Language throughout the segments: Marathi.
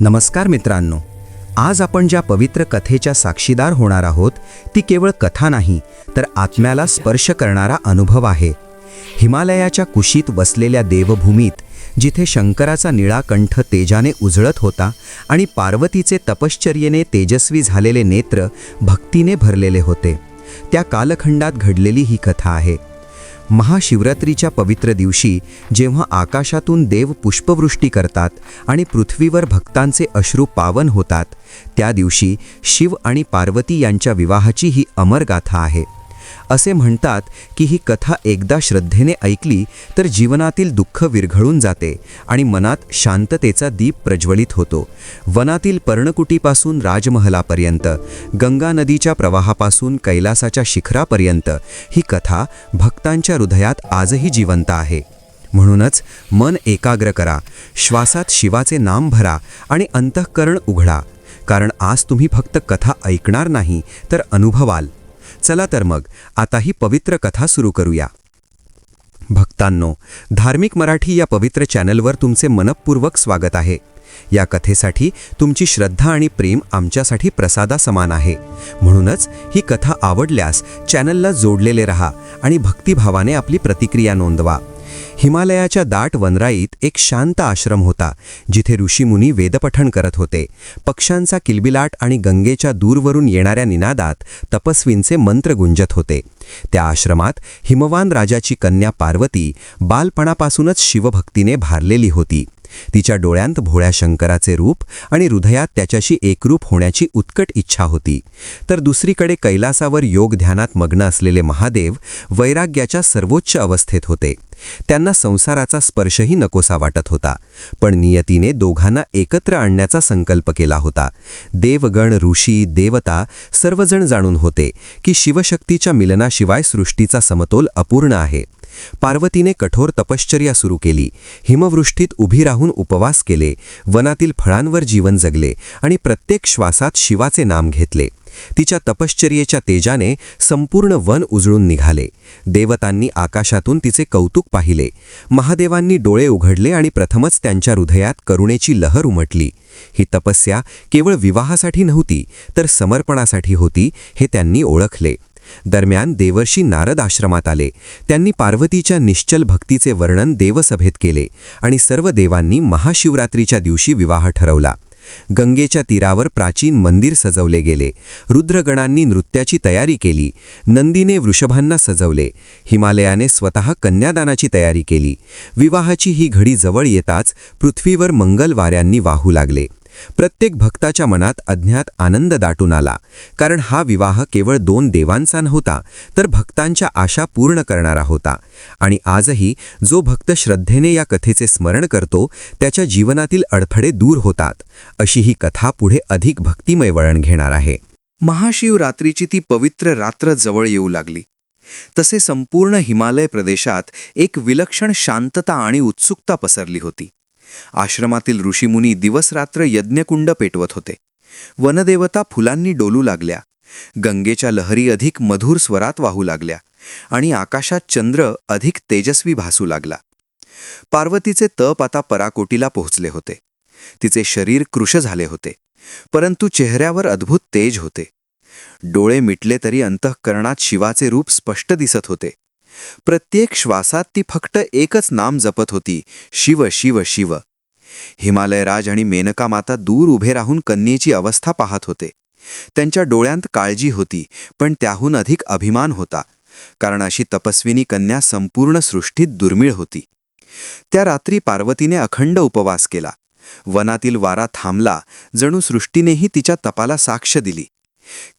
नमस्कार मित्रांनो, आज आपण ज्या पवित्र कथेच्या साक्षीदार होणार आहोत ती केवळ कथा नाही तर आत्म्याला स्पर्श करणारा अनुभव आहे. हिमालयाच्या कुशीत वसलेल्या देवभूमीत जिथे शंकराचा निळा कंठ तेजाने उजळत होता आणि पार्वतीचे तपश्चर्येने तेजस्वी झालेले नेत्र भक्तीने भरलेले होते, त्या कालखंडात घडलेली ही कथा आहे. महाशिवरात्रीच्या पवित्र दिवशी जेव्हा आकाशातून देव पुष्पवृष्टी करतात आणि पृथ्वीवर भक्तांचे अश्रू पावन होतात, त्या दिवशी शिव आणि पार्वती यांच्या विवाहाची ही अमर गाथा आहे. असे म्हणतात की ही कथा एकदा श्रद्धेने ऐकली तर जीवनातील दुःख विरघळून जाते आणि मनात शांततेचा दीप प्रज्वलित होतो. वनातील पर्णकुटीपासून राजमहलापर्यंत, गंगा नदीच्या प्रवाहापासून कैलासाच्या शिखरापर्यंत ही कथा भक्तांच्या हृदयात आजही जिवंत आहे. म्हणूनच मन एकाग्र करा, श्वासात शिवाचे नाम भरा आणि अंतःकरण उघडा, कारण आज तुम्ही फक्त कथा ऐकणार नाही तर अनुभवाल. चला तर मग आता ही पवित्र कथा सुरू करूया. भक्तांनो, धार्मिक मराठी या पवित्र चॅनलवर तुमचे मनःपूर्वक स्वागत आहे. या कथेसाठी तुमची श्रद्धा आणि प्रेम आमच्यासाठी प्रसादासमान आहे. म्हणूनच ही कथा आवडल्यास चॅनलला जोडलेले रहा आणि भक्तिभावाने आपली प्रतिक्रिया नोंदवा. हिमालयाच्या दाट वनराईत एक शांत आश्रम होता, जिथे ऋषीमुनी वेदपठण करत होते. पक्ष्यांचा किलबिलाट आणि गंगेच्या दूरवरून येणाऱ्या निनादात तपस्वींचे मंत्र गुंजत होते. त्या आश्रमात हिमवान राजाची कन्या पार्वती बालपणापासूनच शिवभक्तीने भारलेली होती. तिच्या डोळ्यांत भोळ्या शंकराचे रूप आणि हृदयात त्याच्याशी एकरूप होण्याची उत्कट इच्छा होती. तर दुसरीकडे कैलासावर योग ध्यानात मग्न असलेले महादेव वैराग्याच्या सर्वोच्च अवस्थेत होते. त्यांना संसाराचा स्पर्शही नकोसा वाटत होता, पण नियतीने दोघांना एकत्र आणण्याचा संकल्प केला होता. देवगण, ऋषी, देवता सर्वजण जाणून होते की शिवशक्तीच्या मिलनाशिवाय सृष्टीचा समतोल अपूर्ण आहे. पार्वतीने कठोर तपश्चर्या सुरू केली, हिमवृष्टीत उभी राहून उपवास केले, वनातील फळांवर जीवन जगले आणि प्रत्येक श्वासात शिवाचे नाम घेतले. तिच्या तपश्चर्येच्या तेजाने संपूर्ण वन उजळून निघाले. देवतांनी आकाशातून तिचे कौतुक पाहिले. महादेवांनी डोळे उघडले आणि प्रथमच त्यांच्या हृदयात करुणेची लहर उमटली. ही तपस्या केवळ विवाहासाठी नव्हती तर समर्पणासाठी होती, हे त्यांनी ओळखले. दरम्यान देवर्षी नारद आश्रमात आले. त्यांनी पार्वतीच्या निश्चल भक्तीचे वर्णन देवसभेत केले आणि सर्व देवांनी महाशिवरात्रीच्या दिवशी विवाह ठरवला. गंगेच्या तीरावर प्राचीन मंदिर सजवले गेले. रुद्रगणांनी नृत्याची तयारी केली. नंदीने वृषभांना सजवले. हिमालयाने स्वतः कन्यादानाची तयारी केली. विवाहाची ही घडी जवळ येताच पृथ्वीवर मंगल वाऱ्यांनी वाहू लागले. प्रत्येक भक्ताच्या मनात अज्ञात आनंद दाटून आला, कारण हा विवाह केवळ दोन देवांचा नव्हता तर भक्तांच्या आशा पूर्ण करणारा होता. आणि आजही जो भक्त श्रद्धेने या कथेचे स्मरण करतो त्याच्या जीवनातील अडथळे दूर होतात. अशी ही कथा पुढे अधिक भक्तिमय वळण घेणार आहे. महाशिवरात्रीची ती पवित्र रात्र जवळ येऊ लागली तसे संपूर्ण हिमालय प्रदेशात एक विलक्षण शांतता आणि उत्सुकता पसरली होती. आश्रमातील ऋषीमुनी दिवसरात्र यज्ञकुंड पेटवत होते. वनदेवता फुलांनी डोलू लागल्या. गंगेच्या लहरी अधिक मधुर स्वरात वाहू लागल्या आणि आकाशात चंद्र अधिक तेजस्वी भासू लागला. पार्वतीचे तप आता पराकोटीला पोहोचले होते. तिचे शरीर कृश झाले होते, परंतु चेहऱ्यावर अद्भुत तेज होते. डोळे मिटले तरी अंतःकरणात शिवाचे रूप स्पष्ट दिसत होते. प्रत्येक श्वासात ती फक्त एकच नाम जपत होती, शिव शिव शिव. हिमालयराज आणि मेनका माता दूर उभे राहून कन्येची अवस्था पाहत होते. त्यांच्या डोळ्यांत काळजी होती, पण त्याहून अधिक अभिमान होता, कारण अशी तपस्विनी कन्या संपूर्ण सृष्टीत दुर्मिळ होती. त्या रात्री पार्वतीने अखंड उपवास केला. वनातील वारा थांबला, जणू सृष्टीनेही तिच्या तपाला साक्ष दिली.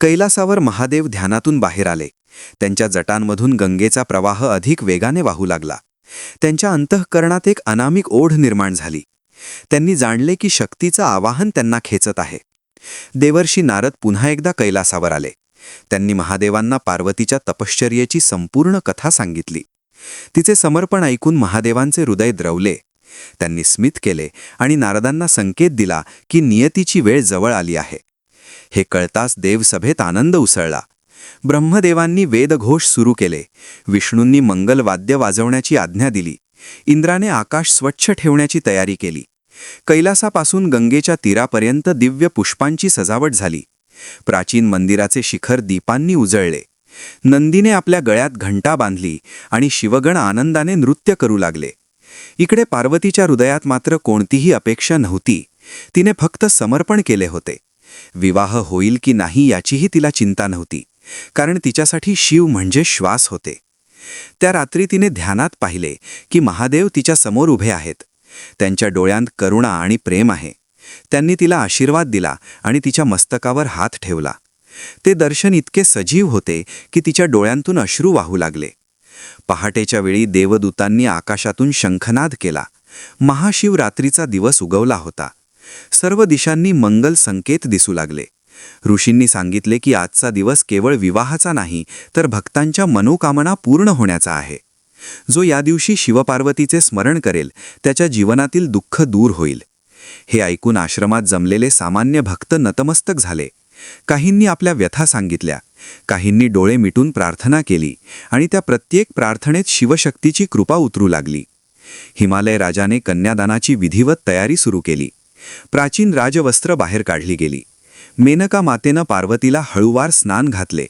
कैलासावर महादेव ध्यानातून बाहेर आले. त्यांच्या जटांमधून गंगेचा प्रवाह अधिक वेगाने वाहू लागला. त्यांच्या अंतःकरणात एक अनामिक ओढ निर्माण झाली. त्यांनी जाणले की शक्तीचं आवाहन त्यांना खेचत आहे. देवर्षी नारद पुन्हा एकदा कैलासावर आले. त्यांनी महादेवांना पार्वतीच्या तपश्चर्येची संपूर्ण कथा सांगितली. तिचे समर्पण ऐकून महादेवांचे हृदय द्रवले. त्यांनी स्मित केले आणि नारदांना संकेत दिला की नियतीची वेळ जवळ आली आहे. हे कळताच देवसभेत आनंद उसळला. ब्रह्मदेवांनी वेदघोष सुरू केले. विष्णूंनी मंगलवाद्य वाजवण्याची आज्ञा दिली. इंद्राने आकाश स्वच्छ ठेवण्याची तयारी केली. कैलासापासून गंगेच्या तीरापर्यंत दिव्य पुष्पांची सजावट झाली. प्राचीन मंदिराचे शिखर दीपांनी उजळले. नंदीने आपल्या गळ्यात घंटा बांधली आणि शिवगण आनंदाने नृत्य करू लागले. इकडे पार्वतीच्या हृदयात मात्र कोणतीही अपेक्षा नव्हती. तिने फक्त समर्पण केले होते. विवाह होईल की नाही याचीही तिला चिंता नव्हती, कारण तिच्यासाठी शिव म्हणजे श्वास होते. त्या रात्री तिने ध्यानात पाहिले की महादेव तिच्या समोर उभे आहेत. त्यांच्या डोळ्यांत करुणा आणि प्रेम आहे. त्यांनी तिला आशीर्वाद दिला आणि तिच्या मस्तकावर हात ठेवला. ते दर्शन इतके सजीव होते की तिच्या डोळ्यांतून अश्रू वाहू लागले. पहाटेच्या वेळी देवदूतांनी आकाशातून शंखनाद केला. महाशिवरात्रीचा दिवस उगवला होता. सर्व दिशांनी मंगल संकेत दिसू लागले. ऋषींनी सांगितले की आजचा दिवस केवळ विवाहाचा नाही, तर भक्तांच्या मनोकामना पूर्ण होण्याचा आहे. जो या दिवशी शिवपार्वतीचे स्मरण करेल त्याच्या जीवनातील दुःख दूर होईल. हे ऐकून आश्रमात जमलेले सामान्य भक्त नतमस्तक झाले. काहींनी आपल्या व्यथा सांगितल्या, काहींनी डोळे मिटून प्रार्थना केली आणि त्या प्रत्येक प्रार्थनेत शिवशक्तीची कृपा उतरू लागली. हिमालय राजाने कन्यादानाची विधिवत तयारी सुरू केली. प्राचीन राजवस्त्र बाहेर काढली गेली. मेनका मातेनं पार्वतीला हळूवार स्नान घातले.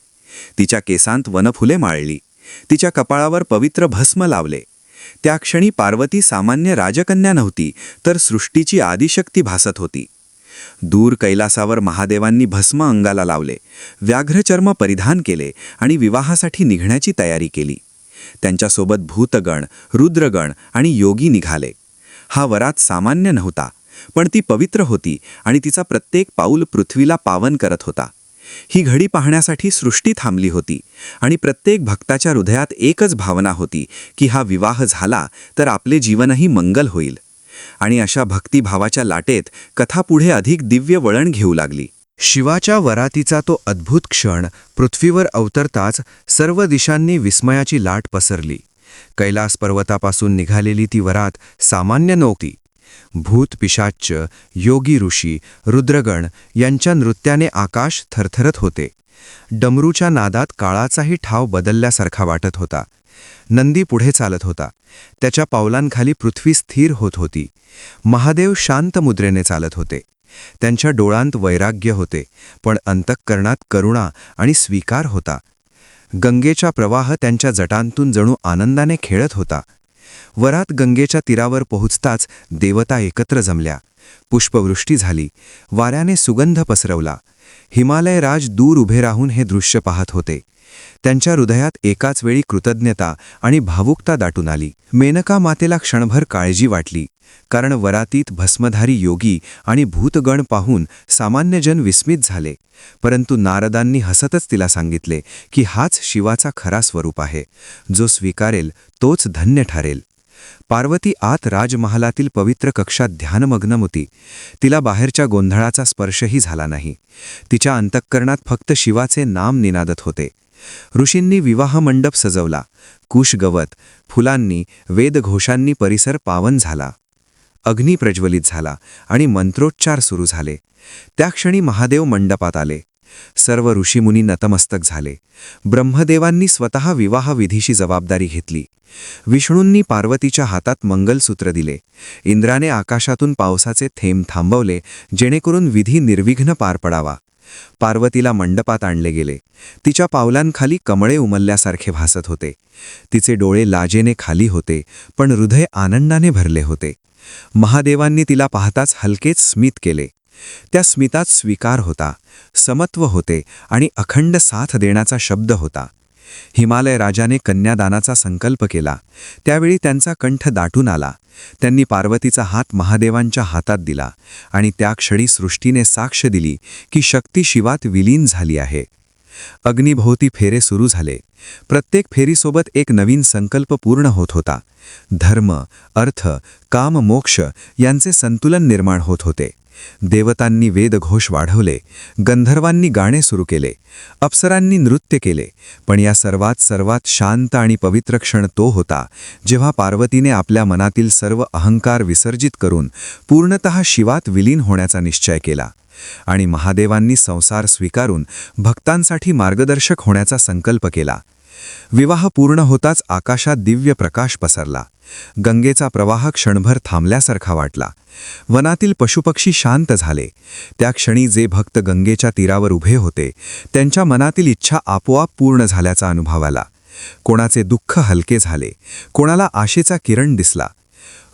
तिच्या केसांत वनफुले माळली. तिच्या कपाळावर पवित्र भस्म लावले. त्या क्षणी पार्वती सामान्य राजकन्या नव्हती, तर सृष्टीची आदिशक्ती भासत होती. दूर कैलासावर महादेवांनी भस्म अंगाला लावले, व्याघ्रचर्म परिधान केले आणि विवाहासाठी निघण्याची तयारी केली. त्यांच्यासोबत भूतगण, रुद्रगण आणि योगी निघाले. हा वरात सामान्य नव्हता, पण ती पवित्र होती आणि तिचा प्रत्येक पाऊल पृथ्वीला पावन करत होता. ही घडी पाहण्यासाठी सृष्टी थांबली होती आणि प्रत्येक भक्ताच्या हृदयात एकच भावना होती की हा विवाह झाला तर आपले जीवनही मंगल होईल. आणि अशा भक्तिभावाच्या लाटेत कथा पुढे अधिक दिव्य वळण घेऊ लागली. शिवाच्या वरातीचा तो अद्भुत क्षण पृथ्वीवर अवतरताच सर्व दिशांनी विस्मयाची लाट पसरली. कैलास पर्वतापासून निघालेली ती वरात सामान्य नव्हती. भूत पिशाच्च, योगी ऋषी, रुद्रगण यांच्या नृत्याने आकाश थरथरत होते. डमरूच्या नादात काळाचाही ठाव बदलल्यासारखा वाटत होता. नंदी पुढे चालत होता. त्याच्या पावलांखाली पृथ्वी स्थिर होत होती. महादेव शांत मुद्रेने चालत होते. त्यांच्या डोळ्यांत वैराग्य होते, पण अंतःकरणात करुणा आणि स्वीकार होता. गंगेचा प्रवाह त्यांच्या जटांतून जणू आनंदाने खेळत होता. वरात गंगेच्या तीरावर पोहोचताच देवता एकत्र जमल्या. पुष्पवृष्टी झाली. वाऱ्याने सुगंध पसरवला. हिमालय राज दूर उभे राहून हे दृश्य पाहत होते. त्यांच्या हृदयात एकाच वेळी कृतज्ञता आणि भावुकता दाटून आली. मेनका मातेला क्षणभर काळजी वाटली, कारण वरातीत भस्मधारी योगी आणि भूतगण पाहून सामान्यजन विस्मित झाले. परंतु नारदांनी हसतच तिला सांगितले की हाच शिवाचा खरा स्वरूप आहे. जो स्वीकारेल तोच धन्य ठरेल. पार्वती आत राजमहालातील पवित्र कक्षात ध्यानमग्न होती. तिला बाहेरच्या गोंधळाचा स्पर्शही झाला नाही. तिच्या अंतःकरणात फक्त शिवाचे नाम निनादत होते. ऋषींनी विवाहमंडप सजवला. कुशगवत, फुलांनी, वेदघोषांनी परिसर पावन झाला. अग्नी प्रज्वलित झाला आणि मंत्रोच्चार सुरू झाले. त्या क्षणी महादेव मंडपात आले. सर्व ऋषीमुनी नतमस्तक झाले. ब्रह्मदेवांनी स्वतः विवाहविधीची जबाबदारी घेतली. विष्णूंनी पार्वतीच्या हातात मंगलसूत्र दिले. इंद्राने आकाशातून पावसाचे थेंब थांबवले, जेणेकरून विधी निर्विघ्न पार पडावा. पार्वतीला मंडपात आणले गेले. तिच्या पावलांखाली कमळे उमलल्यासारखे भासत होते. तिचे डोळे लाजेने खाली होते, पण हृदय आनंदाने भरले होते. महादेवांनी तिला पाहताच हलकेच स्मित केले. त्या स्मितात स्वीकार होता, समत्व होते आणि अखंड साथ देण्याचा शब्द होता. हिमालय राजाने कन्यादानाचा संकल्प केला. त्यावेळी त्यांचा कंठ दाटून आला. त्यांनी पार्वतीचा हात महादेवांच्या हातात दिला आणि त्या क्षणी सृष्टीने साक्ष दिली की शक्ती शिवात विलीन झाली आहे. अग्निभोवती फेरे सुरू झाले. प्रत्येक फेरीसोबत एक नवीन संकल्प पूर्ण होत होता. धर्म, अर्थ, काम, मोक्ष यांचे संतुलन निर्माण होत होते. देवतांनी वेदघोष वाढवले. गंधर्वांनी गाणे सुरू केले. अप्सरांनी नृत्य केले. पण या सर्वात शांत आणि पवित्र क्षण तो होता जेव्हा पार्वतीने आपल्या मनातील सर्व अहंकार विसर्जित करून पूर्णतः शिवात विलीन होण्याचा निश्चय केला. आणि महादेवांनी संसार स्वीकारून भक्तांसाठी मार्गदर्शक होण्याचा संकल्प केला. विवाह पूर्ण होताच आकाशात दिव्य प्रकाश पसरला. गंगेचा प्रवाह क्षणभर थांबल्यासारखा वाटला. वनातील पशुपक्षी शांत झाले. त्या क्षणी जे भक्त गंगेच्या तीरावर उभे होते त्यांच्या मनातील इच्छा आपोआप पूर्ण झाल्याचा अनुभव आला. कोणाचे दुःख हलके झाले, कोणाला आशेचा किरण दिसला.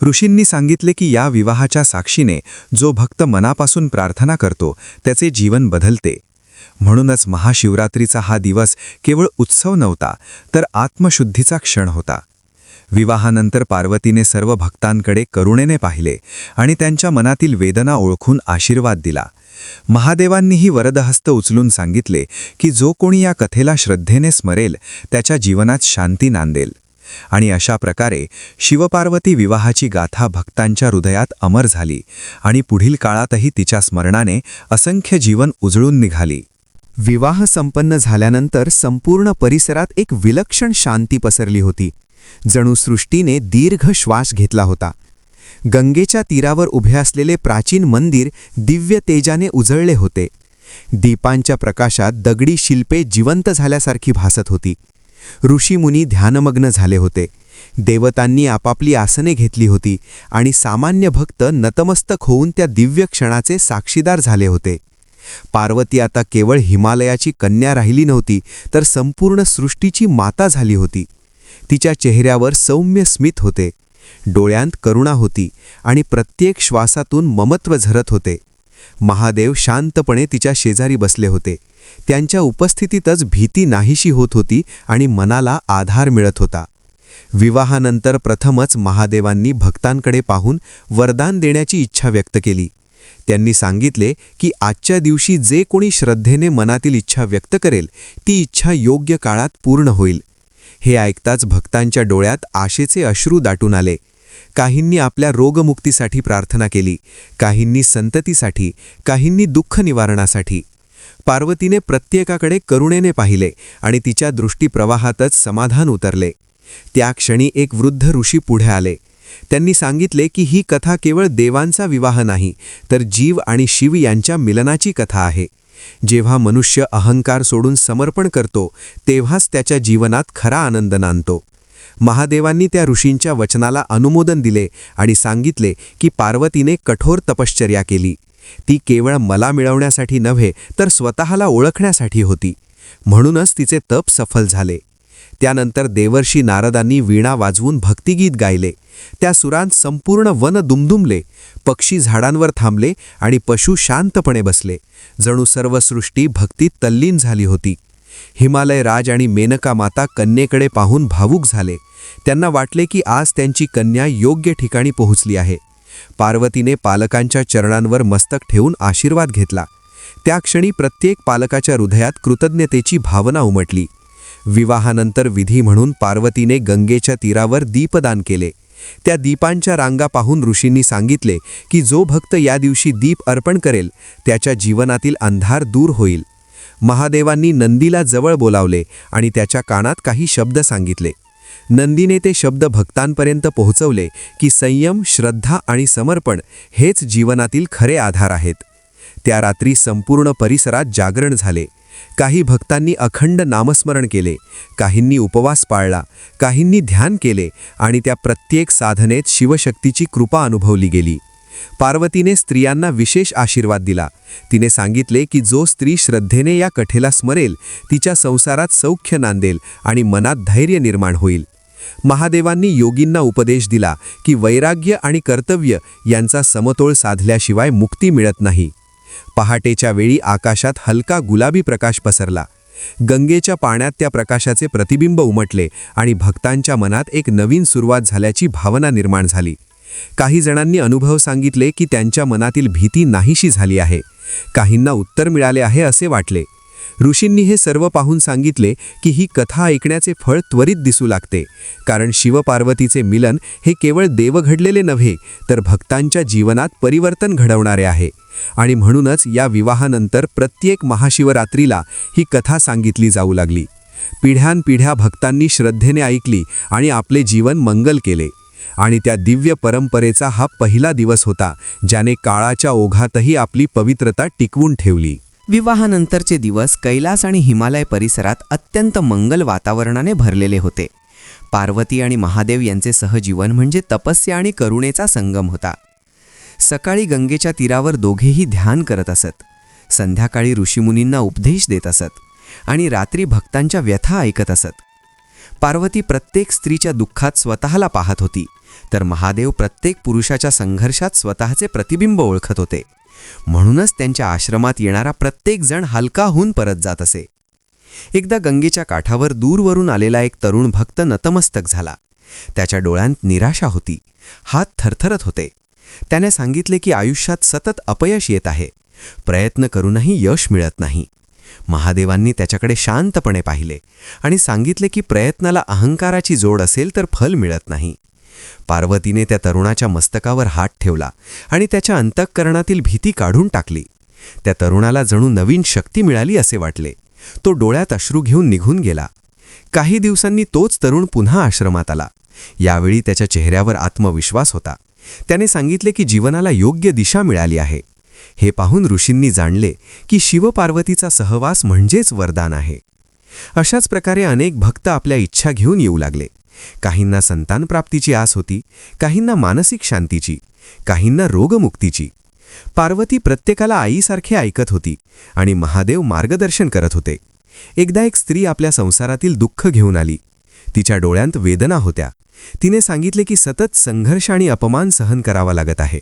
ऋषींनी सांगितले की या विवाहाच्या साक्षीने जो भक्त मनापासून प्रार्थना करतो त्याचे जीवन बदलते. म्हणूनच महाशिवरात्रीचा हा दिवस केवळ उत्सव नव्हता, तर आत्मशुद्धीचा क्षण होता. विवाहानंतर पार्वतीने सर्व भक्तांकडे करुणेने पाहिले आणि त्यांच्या मनातील वेदना ओळखून आशीर्वाद दिला. महादेवांनीही वरदहस्त उचलून सांगितले की जो कोणी या कथेला श्रद्धेने स्मरेल त्याच्या जीवनात शांती नांदेल. आणि अशा प्रकारे शिवपार्वती विवाहाची गाथा भक्तांच्या हृदयात अमर झाली आणि पुढील काळातही तिच्या स्मरणाने असंख्य जीवन उजळून निघाली. विवाह संपन्न झाल्यानंतर संपूर्ण परिसरात एक विलक्षण शांती पसरली होती. जणू सृष्टीने दीर्घ श्वास घेतला होता. गंगेच्या तीरावर उभे असलेले प्राचीन मंदिर दिव्य तेजाने उजळले होते. दीपांच्या प्रकाशात दगडी शिल्पे जिवंत झाल्यासारखी भासत होती. ऋषीमुनी ध्यानमग्न झाले होते. देवतांनी आपापली आसने घेतली होती आणि सामान्य भक्त नतमस्तक होऊन त्या दिव्य क्षणाचे साक्षीदार झाले होते. पार्वती आता केवळ हिमालयाची कन्या राहिली नव्हती, तर संपूर्ण सृष्टीची माता झाली होती. तिच्या चेहऱ्यावर सौम्य स्मित होते, डोळ्यांत करुणा होती आणि प्रत्येक श्वासातून ममत्व झरत होते. महादेव शांतपणे तिच्या शेजारी बसले होते. त्यांच्या उपस्थितीतच भीती नाहीशी होत होती आणि मनाला आधार मिळत होता. विवाहानंतर प्रथमच महादेवांनी भक्तांकडे पाहून वरदान देण्याची इच्छा व्यक्त केली. त्यांनी सांगितले की आजच्या दिवशी जे कोणी श्रद्धेने मनातील इच्छा व्यक्त करेल ती इच्छा योग्य काळात पूर्ण होईल. हे ऐकताच भक्तांच्या डोळ्यात आशेचे अश्रू दाटून आले. काहींनी आपल्या रोगमुक्तीसाठी प्रार्थना केली, काहींनी संततीसाठी, काहींनी दुःख निवारणासाठी. पार्वतीने प्रत्येकाकडे करुणेने पाहिले आणि तिच्या दृष्टीप्रवाहातच समाधान उतरले. त्या क्षणी एक वृद्ध ऋषी पुढे आले. त्यांनी सांगितले की ही कथा केवळ देवांचा विवाह नाही, तर जीव आणि शिव यांच्या मिलनाची कथा आहे. जेव्हा मनुष्य अहंकार सोडून समर्पण करतो तेव्हाच त्याच्या जीवनात खरा आनंद नांदतो. महादेवांनी त्या ऋषींच्या वचनाला अनुमोदन दिले आणि सांगितले की पार्वतीने कठोर तपश्चर्या केली. ती केवळ मला मिळवण्यासाठी नव्हे, तर स्वतःला ओळखण्यासाठी होती. म्हणूनच तिचे तप सफल झाले. त्यानंतर देवर्षी नारदांनी वीणा वाजवून भक्तिगीत गायले. त्या सुरांत संपूर्ण वन दुमदुमले. पक्षी झाडांवर थांबले आणि पशु शांतपणे बसले. जणू सर्व सृष्टी भक्तीत तल्लीन झाली होती. हिमालय राज आणि मेनका माता कन्येकडे पाहून भावूक झाले. त्यांना वाटले की आज त्यांची कन्या योग्य ठिकाणी पोहोचली आहे. पार्वतीने पालकांच्या चरणांवर मस्तक ठेवून आशीर्वाद घेतला. त्या क्षणी प्रत्येक पालकाच्या हृदयात कृतज्ञतेची भावना उमटली. विवाहानंतर विधी म्हणून पार्वतीने गंगेच्या तीरावर दीपदान केले. त्या दीपांच्या रांगा पाहून ऋषींनी सांगितले की जो भक्त या दिवशी दीप अर्पण करेल त्याच्या जीवनातील अंधार दूर होईल. महादेवांनी नंदीला जवळ बोलावले आणि त्याच्या कानात काही शब्द सांगितले. नंदीने ते शब्द भक्तांपर्यंत पोहोचवले की संयम, श्रद्धा आणि समर्पण हेच जीवनातील खरे आधार आहेत. त्या रात्री संपूर्ण परिसरात जागरण झाले. काही भक्तांनी अखंड नामस्मरण केले, काहींनी उपवास पाळला, काहींनी ध्यान केले आणि त्या प्रत्येक साधनेत शिवशक्तीची कृपा अनुभवली गेली. पार्वतीने स्त्रियांना विशेष आशीर्वाद दिला. तिने सांगितले की जो स्त्री श्रद्धेने या कथेला स्मरेल तिच्या संसारात सौख्य नांदेल आणि मनात धैर्य निर्माण होईल. महादेवांनी योगींना उपदेश दिला की वैराग्य आणि कर्तव्य यांचा समतोल साधल्याशिवाय मुक्ती मिळत नाही. पहाटेच्या वेळी आकाशात हलका गुलाबी प्रकाश पसरला. गंगेच्या पाण्यात त्या प्रकाशाचे प्रतिबिंब उमटले आणि भक्तांच्या मनात एक नवीन सुरुवात झाल्याची भावना निर्माण झाली. काही जणांनी अनुभव सांगितले की त्यांच्या मनातील भीती नाहीशी झाली आहे. काहींना उत्तर मिळाले आहे असे वाटले. ऋषींनी हे सर्व पाहून सांगितले की ही कथा ऐकण्याचे फळ त्वरित दिसू लागते, कारण शिवपार्वतीचे मिलन हे केवळ देव घडलेले नव्हे, तर भक्तांच्या जीवनात परिवर्तन घडवणारे आहे. आणि म्हणूनच या विवाहानंतर प्रत्येक महाशिवरात्रीला ही कथा सांगितली जाऊ लागली. पिढ्यानपिढ्या भक्तांनी श्रद्धेने ऐकली आणि आपले जीवन मंगल केले. आणि त्या दिव्य परंपरेचा हा पहिला दिवस होता ज्याने काळाच्या ओघातही आपली पवित्रता टिकवून ठेवली. विवाहानंतरचे दिवस कैलास आणि हिमालय परिसरात अत्यंत मंगल वातावरणाने भरलेले होते. पार्वती आणि महादेव यांचे सहजीवन म्हणजे तपस्या आणि करुणेचा संगम होता. सकाळी गंगेच्या तीरावर दोघेही ध्यान करत असत, संध्याकाळी ऋषीमुनींना उपदेश देत असत आणि रात्री भक्तांच्या व्यथा ऐकत असत. पार्वती प्रत्येक स्त्रीच्या दुःखात स्वतःला पाहत होती, तर महादेव प्रत्येक पुरुषाच्या संघर्षात स्वतःचे प्रतिबिंब ओळखत होते. म्हणूनच त्यांच्या आश्रमात येणारा प्रत्येक जण हलका होऊन परत जात असे. एकदा गंगेच्या काठावर दूरवरून आलेला एक तरुण भक्त नतमस्तक झाला. त्याच्या डोळ्यांत निराशा होती, हात थरथरत होते. त्याने सांगितले की आयुष्यात सतत अपयश येत आहे, प्रयत्न करूनही यश मिळत नाही. महादेवांनी त्याच्याकडे शांतपणे पाहिले आणि सांगितले की प्रयत्नाला अहंकाराची जोड असेल तर फल मिळत नाही. पार्वतीने त्या तरुणाच्या मस्तकावर हात ठेवला आणि त्याच्या अंतःकरणातील भीती काढून टाकली. त्या तरुणाला जणू नवीन शक्ती मिळाली असे वाटले. तो डोळ्यात अश्रू घेऊन निघून गेला. काही दिवसांनी तोच तरुण पुन्हा आश्रमात आला. यावेळी त्याच्या चेहऱ्यावर आत्मविश्वास होता. त्याने सांगितले की जीवनाला योग्य दिशा मिळाली आहे. हे पाहून ऋषींनी जाणले की शिवपार्वतीचा सहवास म्हणजेच वरदान आहे. अशाच प्रकारे अनेक भक्त आपल्या इच्छा घेऊन येऊ लागले. काहींना संतानप्राप्तीची आस होती, काहींना मानसिक शांतीची, काहींना रोगमुक्तीची. पार्वती प्रत्येकाला आईसारखे ऐकत होती आणि महादेव मार्गदर्शन करत होते. एकदा एक स्त्री आपल्या संसारातील दुःख घेऊन आली. तिच्या डोळ्यांत वेदना होत्या. तिने सांगितले की सतत संघर्ष आणि अपमान सहन करावा लागत आहे.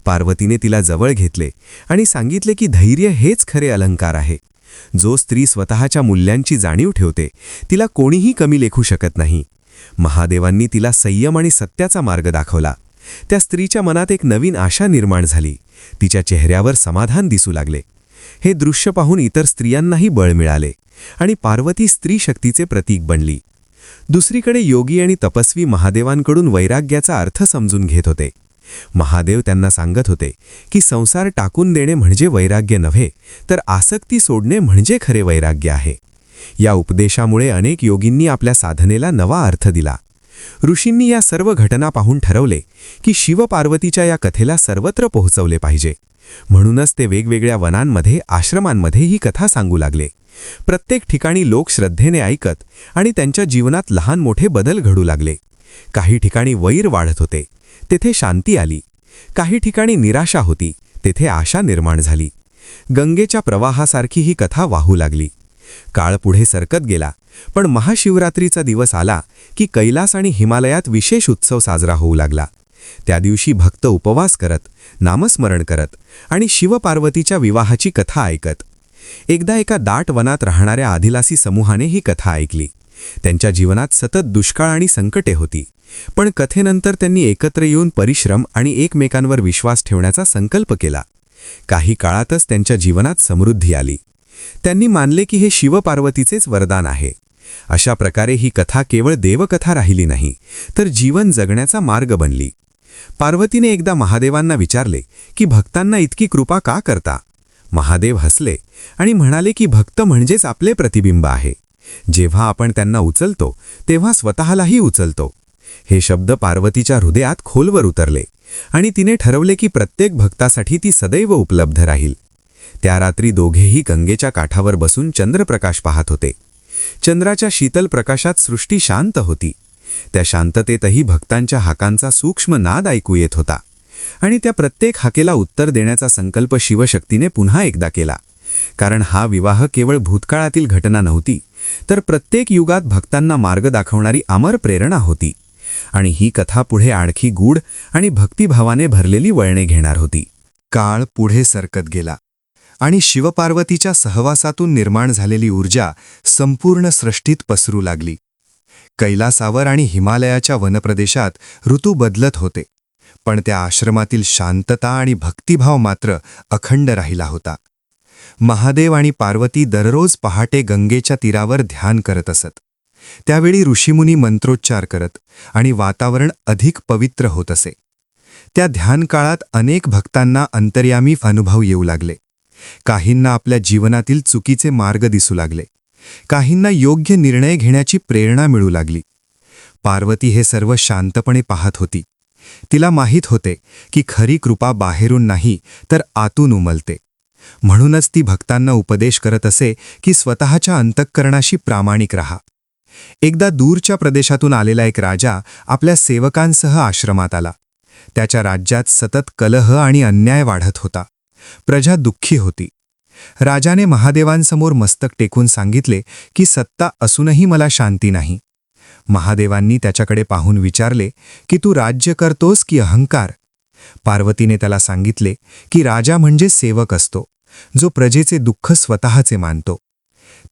पार्वतीने तिला जवळ घेतले आणि सांगितले की धैर्य हेच खरे अलंकार आहे. जो स्त्री स्वतःच्या मूल्यांची जाणीव ठेवते तिला कोणीही कमी लेखू शकत नाही. महादेवांनी तिला संयम आणि सत्याचा मार्ग दाखवला. त्या स्त्रीच्या मनात एक नवीन आशा निर्माण झाली. तिच्या चेहऱ्यावर समाधान दिसू लागले. हे दृश्य पाहून इतर स्त्रियांनाही बळ मिळाले आणि पार्वती स्त्री शक्तीचे प्रतीक बनली. दुसरीकडे योगी आणि तपस्वी महादेवांकडून वैराग्याचा अर्थ समजून घेत होते. महादेव त्यांना सांगत होते की संसार टाकून देणे म्हणजे वैराग्य नव्हे, तर आसक्ती सोडणे म्हणजे खरे वैराग्य आहे. या उपदेशामुळे अनेक योगींनी आपल्या साधनेला नवा अर्थ दिला. ऋषींनी या सर्व घटना पाहून ठरवले की शिवपार्वतीच्या या कथेला सर्वत्र पोहोचवले पाहिजे. म्हणूनच ते वेगवेगळ्या वनांमध्ये, आश्रमांमध्ये ही कथा सांगू लागले. प्रत्येक ठिकाणी लोक श्रद्धेने ऐकत आणि त्यांच्या जीवनात लहान मोठे बदल घडू लागले. काही ठिकाणी वैर वाढत होते, तेथे शांती आली. काही ठिकाणी निराशा होती, तेथे आशा निर्माण झाली. गंगेच्या प्रवाहासारखी ही कथा वाहू लागली. काळ पुढे सरकत गेला, पण महाशिवरात्रीचा दिवस आला की कैलास आणि हिमालयात विशेष उत्सव साजरा होऊ लागला. त्या दिवशी भक्त उपवास करत, नामस्मरण करत आणि शिवपार्वतीच्या विवाहाची कथा ऐकत. एकदा एका दाट वनात राहणाऱ्या आदिवासी समूहाने ही कथा ऐकली. त्यांच्या जीवनात सतत दुष्काळ आणि संकटे होती, पण कथेनंतर त्यांनी एकत्र येऊन परिश्रम आणि एकमेकांवर विश्वास ठेवण्याचा संकल्प केला. काही काळातच त्यांच्या जीवनात समृद्धी आली. त्यांनी मानले की हे शिवपार्वतीचेच वरदान आहे. अशा प्रकारे ही कथा केवळ देवकथा राहिली नाही, तर जीवन जगण्याचा मार्ग बनली. पार्वतीने एकदा महादेवांना विचारले की भक्तांना इतकी कृपा का करता? महादेव हसले आणि म्हणाले की भक्त म्हणजेच आपले प्रतिबिंब आहे. जेव्हा आपण त्यांना उचलतो तेव्हा स्वतःलाही उचलतो. हे शब्द पार्वतीच्या हृदयात खोलवर उतरले आणि तिने ठरवले की प्रत्येक भक्तासाठी ती सदैव उपलब्ध राहील. त्या रात्री दोघेही गंगेच्या काठावर बसून चंद्रप्रकाश पाहत होते. चंद्राच्या शीतल प्रकाशात सृष्टी शांत होती. त्या शांततेतही भक्तांच्या हाकांचा सूक्ष्म नाद ऐकू येत होता आणि त्या प्रत्येक हाकेला उत्तर देण्याचा संकल्प शिवशक्तीने पुन्हा एकदा केला. कारण हा विवाह केवळ भूतकाळातील घटना नव्हती, तर प्रत्येक युगात भक्तांना मार्ग दाखवणारी अमर प्रेरणा होती. आणि ही कथा पुढे आणखी गूढ आणि भक्तिभावाने भरलेली वळणे घेणार होती. काळ पुढे सरकत गेला आणि शिवपार्वतीच्या सहवासातून निर्माण झालेली ऊर्जा संपूर्ण सृष्टीत पसरू लागली. कैलासावर आणि हिमालयाच्या वनप्रदेशात ऋतू बदलत होते, पण त्या आश्रमातील शांतता आणि भक्तिभाव मात्र अखंड राहिला होता. महादेव आणि पार्वती दररोज पहाटे गंगेच्या तीरावर ध्यान करत असत. त्यावेळी ऋषीमुनी मंत्रोच्चार करत आणि वातावरण अधिक पवित्र होत असे. त्या ध्यानकाळात अनेक भक्तांना अंतर्यामी अनुभव येऊ लागले. काहींना आपल्या जीवनातील चुकीचे मार्ग दिसू लागले, काहींना योग्य निर्णय घेण्याची प्रेरणा मिळू लागली. पार्वती हे सर्व शांतपणे पाहत होती. तिला माहीत होते की खरी कृपा बाहेरून नाही तर आतून उमलते. म्हणूनच ती भक्तांना उपदेश करत असे की स्वतःच्या अंतःकरणाशी प्रामाणिक राहा. एकदा दूरच्या प्रदेशातून आलेला एक राजा आपल्या सेवकांसह आश्रमात आला. त्याच्या राज्यात सतत कलह आणि अन्याय वाढत होता. प्रजा दुःखी होती. राजाने महादेवांसमोर मस्तक टेकून सांगितले की सत्ता असूनही मला शांती नाही. महादेवांनी त्याच्याकडे पाहून विचारले की तू राज्य करतोस की अहंकार? पार्वतीने त्याला सांगितले की राजा म्हणजे सेवक असतो, जो प्रजेचे दुःख स्वतःचे मानतो.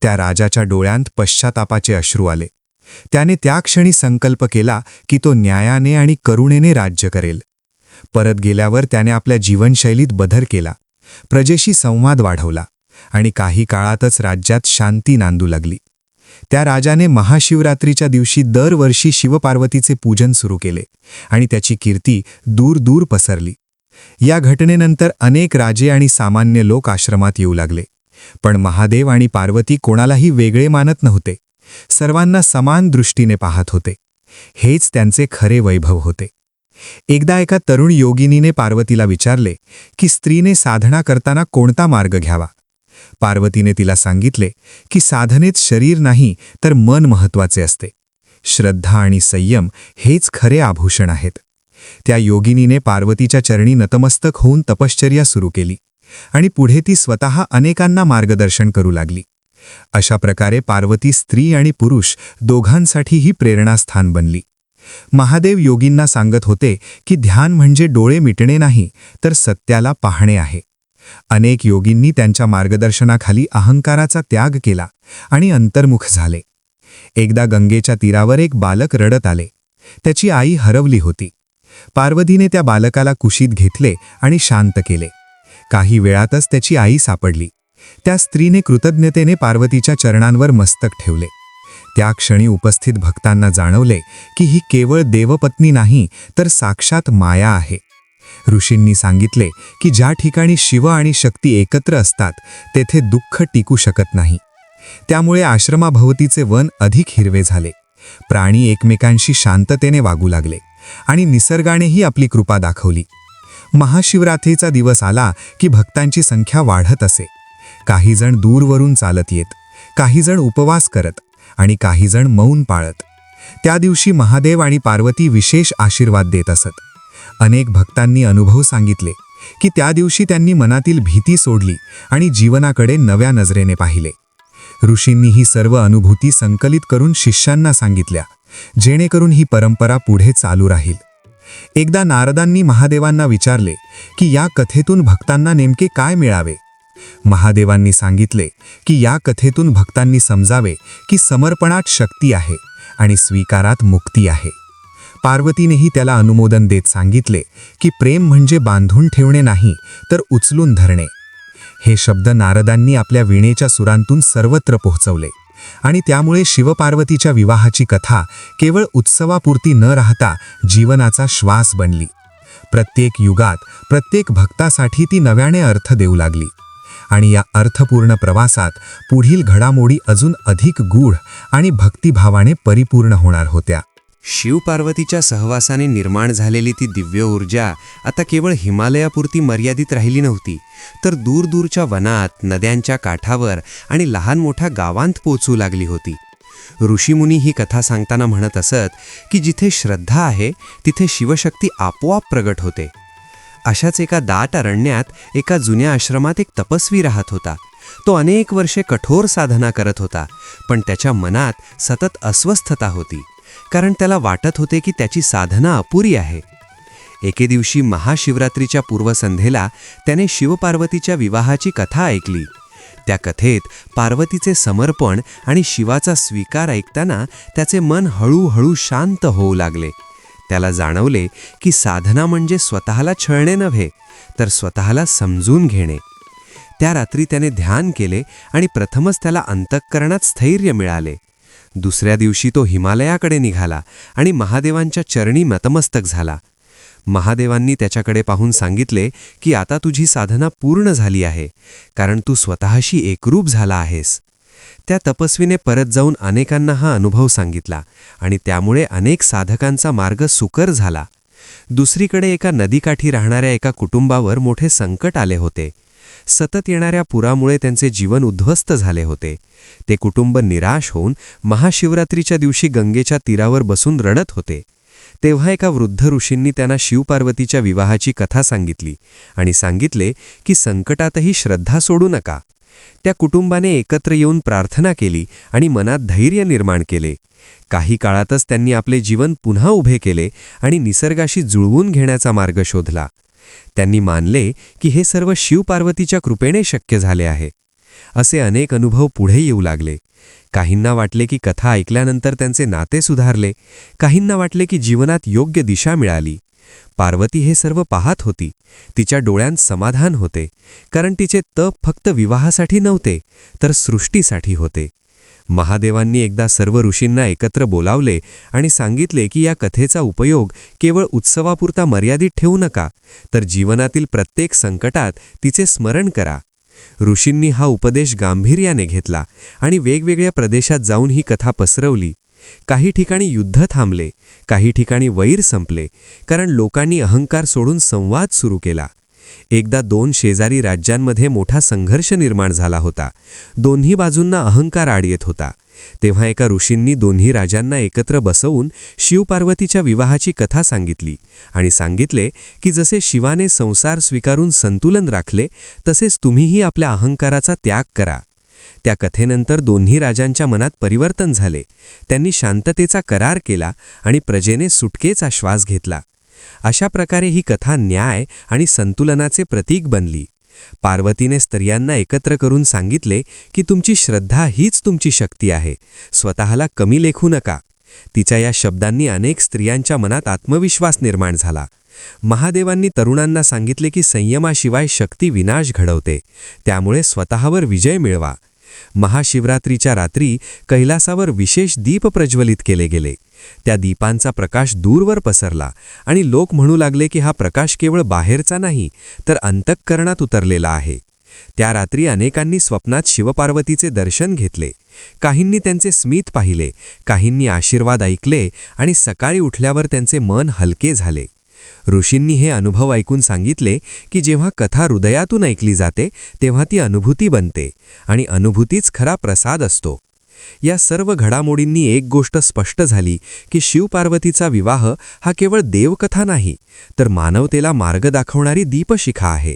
त्या राजाच्या डोळ्यांत पश्चातापाचे अश्रू आले. त्याने त्या क्षणी संकल्प केला की तो न्यायाने आणि करुणेने राज्य करेल. परत गेल्यावर त्याने आपल्या जीवनशैलीत बदल केला, प्रजेशी संवाद वाढवला आणि काही काळातच राज्यात शांती नांदू लागली. त्या राजाने महाशिवरात्रीच्या दिवशी दरवर्षी शिवपार्वतीचे पूजन सुरू केले आणि त्याची कीर्ती दूर दूर पसरली. या घटनेनंतर अनेक राजे आणि सामान्य लोक आश्रमात येऊ लागले. पण महादेव आणि पार्वती कोणालाही वेगळे मानत नव्हते. सर्वांना समान दृष्टीने पाहत होते. हेच त्यांचे खरे वैभव होते. एकदा एका तरुण योगिनीने पार्वतीला विचारले की स्त्रीने साधना करताना कोणता मार्ग घ्यावा. पार्वतीने तिला सांगितले की साधनेत शरीर नाही तर मन महत्वाचे असते. श्रद्धा आणि संयम हेच खरे आभूषण आहेत. त्या योगिनीने पार्वतीच्या चरणी नतमस्तक होऊन तपश्चर्या सुरू केली आणि पुढे ती स्वतः अनेकांना मार्गदर्शन करू लागली. अशा प्रकारे पार्वती स्त्री आणि पुरुष दोघांसाठीही प्रेरणास्थान बनली. महादेव योगींना सांगत होते की ध्यान म्हणजे डोळे मिटणे नाही तर सत्याला पाहणे आहे. अनेक योगींनी त्यांच्या मार्गदर्शनाखाली अहंकाराचा त्याग केला आणि अंतर्मुख झाले. एकदा गंगेच्या तीरावर एक बालक रडत आले. त्याची आई हरवली होती. पार्वतीने त्या बालकाला कुशीत घेतले आणि शांत केले. काही वेळातच त्याची आई सापडली. त्या स्त्रीने कृतज्ञतेने पार्वतीच्या चरणांवर मस्तक ठेवले. त्या क्षणी उपस्थित भक्तांना जाणवले की ही केवळ देवपत्नी नाही तर साक्षात माया आहे. ऋषींनी सांगितले की ज्या ठिकाणी शिव आणि शक्ती एकत्र असतात तेथे दुःख टिकू शकत नाही. त्यामुळे आश्रमाभोवतीचे वन अधिक हिरवे झाले. प्राणी एकमेकांशी शांततेने वागू लागले आणि निसर्गानेही आपली कृपा दाखवली. महाशिवरात्रीचा दिवस आला की भक्तांची संख्या वाढत असे. काही जण दूरवरून चालत येत, काही जण उपवास करत आणि काही जण मौन पाळत. त्या दिवशी महादेव आणि पार्वती विशेष आशीर्वाद देत असत. अनेक भक्तांनी अनुभव सांगितले की त्या दिवशी त्यांनी मनातील भीती सोडली आणि जीवनाकडे नव्या नजरेने पाहिले. ऋषींनी ही सर्व अनुभूती संकलित करून शिष्यांना सांगितल्या, जेणेकरून ही परंपरा पुढे चालू राहील. एकदा नारदांनी महादेवांना विचारले की या कथेतून भक्तांना नेमके काय मिळावे. महादेवांनी सांगितले की या कथेतून भक्तांनी समजावे की समर्पणात शक्ती आहे आणि स्वीकारात मुक्ती आहे. पार्वतीनेही त्याला अनुमोदन देत सांगितले की प्रेम म्हणजे बांधून ठेवणे नाही तर उचलून धरणे. हे शब्द नारदांनी आपल्या वीणेच्या सुरांतून सर्वत्र पोहोचवले आणि त्यामुळे शिवपार्वतीच्या विवाहाची कथा केवळ उत्सवापुरती न राहता जीवनाचा श्वास बनली. प्रत्येक युगात प्रत्येक भक्तासाठी ती नव्याने अर्थ देऊ लागली आणि या अर्थपूर्ण प्रवासात पुढील घडामोडी अजून अधिक गूढ आणि भक्तिभावाने परिपूर्ण होणार होत्या. शिवपार्वतीच्या सहवासाने निर्माण झालेली ती दिव्य ऊर्जा आता केवळ हिमालयापुरती मर्यादित राहिली नव्हती, तर दूरदूरच्या वनात, नद्यांच्या काठावर आणि लहान मोठ्या गावांत पोचू लागली होती. ऋषीमुनी ही कथा सांगताना म्हणत असत की जिथे श्रद्धा आहे तिथे शिवशक्ती आपोआप प्रगट होते. अशाच एका दाट अरण्यात एका जुन्या आश्रमात एक तपस्वी राहत होता. तो अनेक वर्षे कठोर साधना करत होता, पण त्याच्या मनात सतत अस्वस्थता होती, कारण त्याला वाटत होते की त्याची साधना अपुरी आहे. एके दिवशी महाशिवरात्रीच्या पूर्वसंध्येला त्याने शिवपार्वतीच्या विवाहाची कथा ऐकली. त्या कथेत पार्वतीचे समर्पण आणि शिवाचा स्वीकार ऐकताना त्याचे मन हळूहळू शांत होऊ लागले. त्याला जाणवले की साधना म्हणजे स्वतःला छळणे नव्हे, तर स्वतःला समजून घेणे. त्या रात्री त्याने ध्यान केले आणि प्रथमच त्याला अंतःकरणात स्थैर्य मिळाले. दुसऱ्या दिवशी तो हिमालयाकडे निघाला आणि महादेवांच्या चरणी नतमस्तक झाला. महादेवांनी त्याच्याकडे पाहून सांगितले की आता तुझी साधना पूर्ण झाली आहे, कारण तू स्वतःशी एकरूप झाला आहेस. त्या तपस्वीने परत जाऊन अनेकांना हा अनुभव सांगितला आणि त्यामुळे अनेक साधकांचा मार्ग सुकर झाला. दुसरीकडे एका नदीकाठी राहणाऱ्या एका कुटुंबावर मोठे संकट आले होते. सतत येणाऱ्या पुरामुळे त्यांचे जीवन उद्ध्वस्त झाले होते. ते कुटुंब निराश होऊन महाशिवरात्रीच्या दिवशी गंगेच्या तीरावर बसून रडत होते. तेव्हा एका वृद्ध ऋषींनी त्यांना शिवपार्वतीच्या विवाहाची कथा सांगितली आणि सांगितले की संकटातही श्रद्धा सोडू नका. त्या कुटुंबाने एकत्र येऊन प्रार्थना केली आणि मनात धैर्य निर्माण केले. काही काळातच त्यांनी आपले जीवन पुन्हा उभे केले आणि निसर्गाशी जुळवून घेण्याचा मार्ग शोधला. त्यांनी मानले की हे सर्व शिवपार्वतीच्या कृपेने शक्य झाले आहे. असे अनेक अनुभव पुढे येऊ लागले. काहींना वाटले की कथा ऐकल्यानंतर त्यांचे नाते सुधारले, काहींना वाटले की जीवनात योग्य दिशा मिळाली. पार्वती हे सर्व पाहत होती. तिच्या डोळ्यांत समाधान होते, कारण तिचे तप फक्त विवाहासाठी नव्हते तर सृष्टीसाठी होते. महादेवांनी एकदा सर्व ऋषींना एकत्र बोलावले आणि सांगितले की या कथेचा उपयोग केवळ उत्सवापुरता मर्यादित ठेवू नका, तर जीवनातील प्रत्येक संकटात तिचे स्मरण करा. ऋषींनी हा उपदेश गांभीर्याने घेतला आणि वेगवेगळ्या प्रदेशात जाऊन ही कथा पसरवली. काही ठिकाणी युद्ध थांबले, काही ठिकाणी वैर संपले, कारण लोकांनी अहंकार सोडून संवाद सुरू केला. एकदा 2 शेजारी राज्यांमध्ये मोठा संघर्ष निर्माण झाला होता. दोन्ही बाजूंना अहंकार आड येत होता. तेव्हा एका ऋषींनी दोन्ही राजांना एकत्र बसवून शिवपार्वतीच्या विवाहाची कथा सांगितली आणि सांगितले की जसे शिवाने संसार स्वीकारून संतुलन राखले, तसेच तुम्हीही आपल्या अहंकाराचा त्याग करा. त्या कथेनंतर दोन्ही राजांच्या मनात परिवर्तन झाले. त्यांनी शांततेचा करार केला आणि प्रजेने सुटकेचा श्वास घेतला. अशा प्रकारे ही कथा न्याय आणि संतुलनाचे प्रतीक बनली. पार्वतीने स्त्रियांना एकत्र करून सांगितले की तुमची श्रद्धा हीच तुमची शक्ती आहे, स्वतःला कमी लेखू नका. तिच्या या शब्दांनी अनेक स्त्रियांच्या मनात आत्मविश्वास निर्माण झाला. महादेवांनी तरुणांना सांगितले की संयमाशिवाय शक्ती विनाश घडवते, त्यामुळे स्वतःवर विजय मिळवा. महाशिवरात्रीच्या रात्री कैलासावर विशेष दीप प्रज्वलित केले गेले. त्या दीपांचा प्रकाश दूरवर पसरला आणि लोक म्हणू लागले की हा प्रकाश केवळ बाहेरचा नाही, तर अंतःकरणात उतरलेला आहे. त्या रात्री अनेकांनी स्वप्नात शिवपार्वतीचे दर्शन घेतले. काहींनी त्यांचे स्मित पाहिले, काहींनी आशीर्वाद ऐकले आणि सकाळी उठल्यावर त्यांचे मन हलके झाले. ऋषींनी हे अनुभव ऐकून सांगितले की जेव्हा कथा हृदयातून ऐकली जाते तेव्हा ती अनुभूती बनते आणि अनुभूतीच खरा प्रसाद असतो. या सर्व घडामोडींनी एक गोष्ट स्पष्ट झाली की शिवपार्वतीचा विवाह हा केवळ देवकथा नाही, तर मानवतेला मार्ग दाखवणारी दीपशिखा आहे,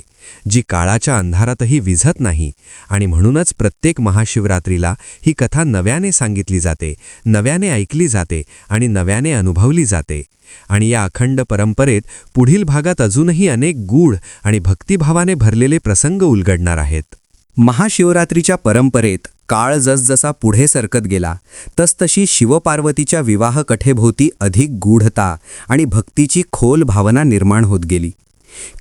जी काळाच्या अंधारातही विझत नाही. आणि म्हणूनच प्रत्येक महाशिवरात्रीला ही कथा नव्याने सांगितली जाते, नव्याने ऐकली जाते आणि नव्याने अनुभवली जाते. आणि या अखंड परंपरेत पुढील भागात अजूनही अनेक गूढ आणि भक्तिभावाने भरलेले प्रसंग उलगडणार आहेत. महाशिवरात्रीच्या परंपरेत काळ जसजसा पुढे सरकत गेला तसतशी शिवपार्वतीच्या विवाह कथेभोवती अधिक गूढता आणि भक्तीची खोल भावना निर्माण होत गेली.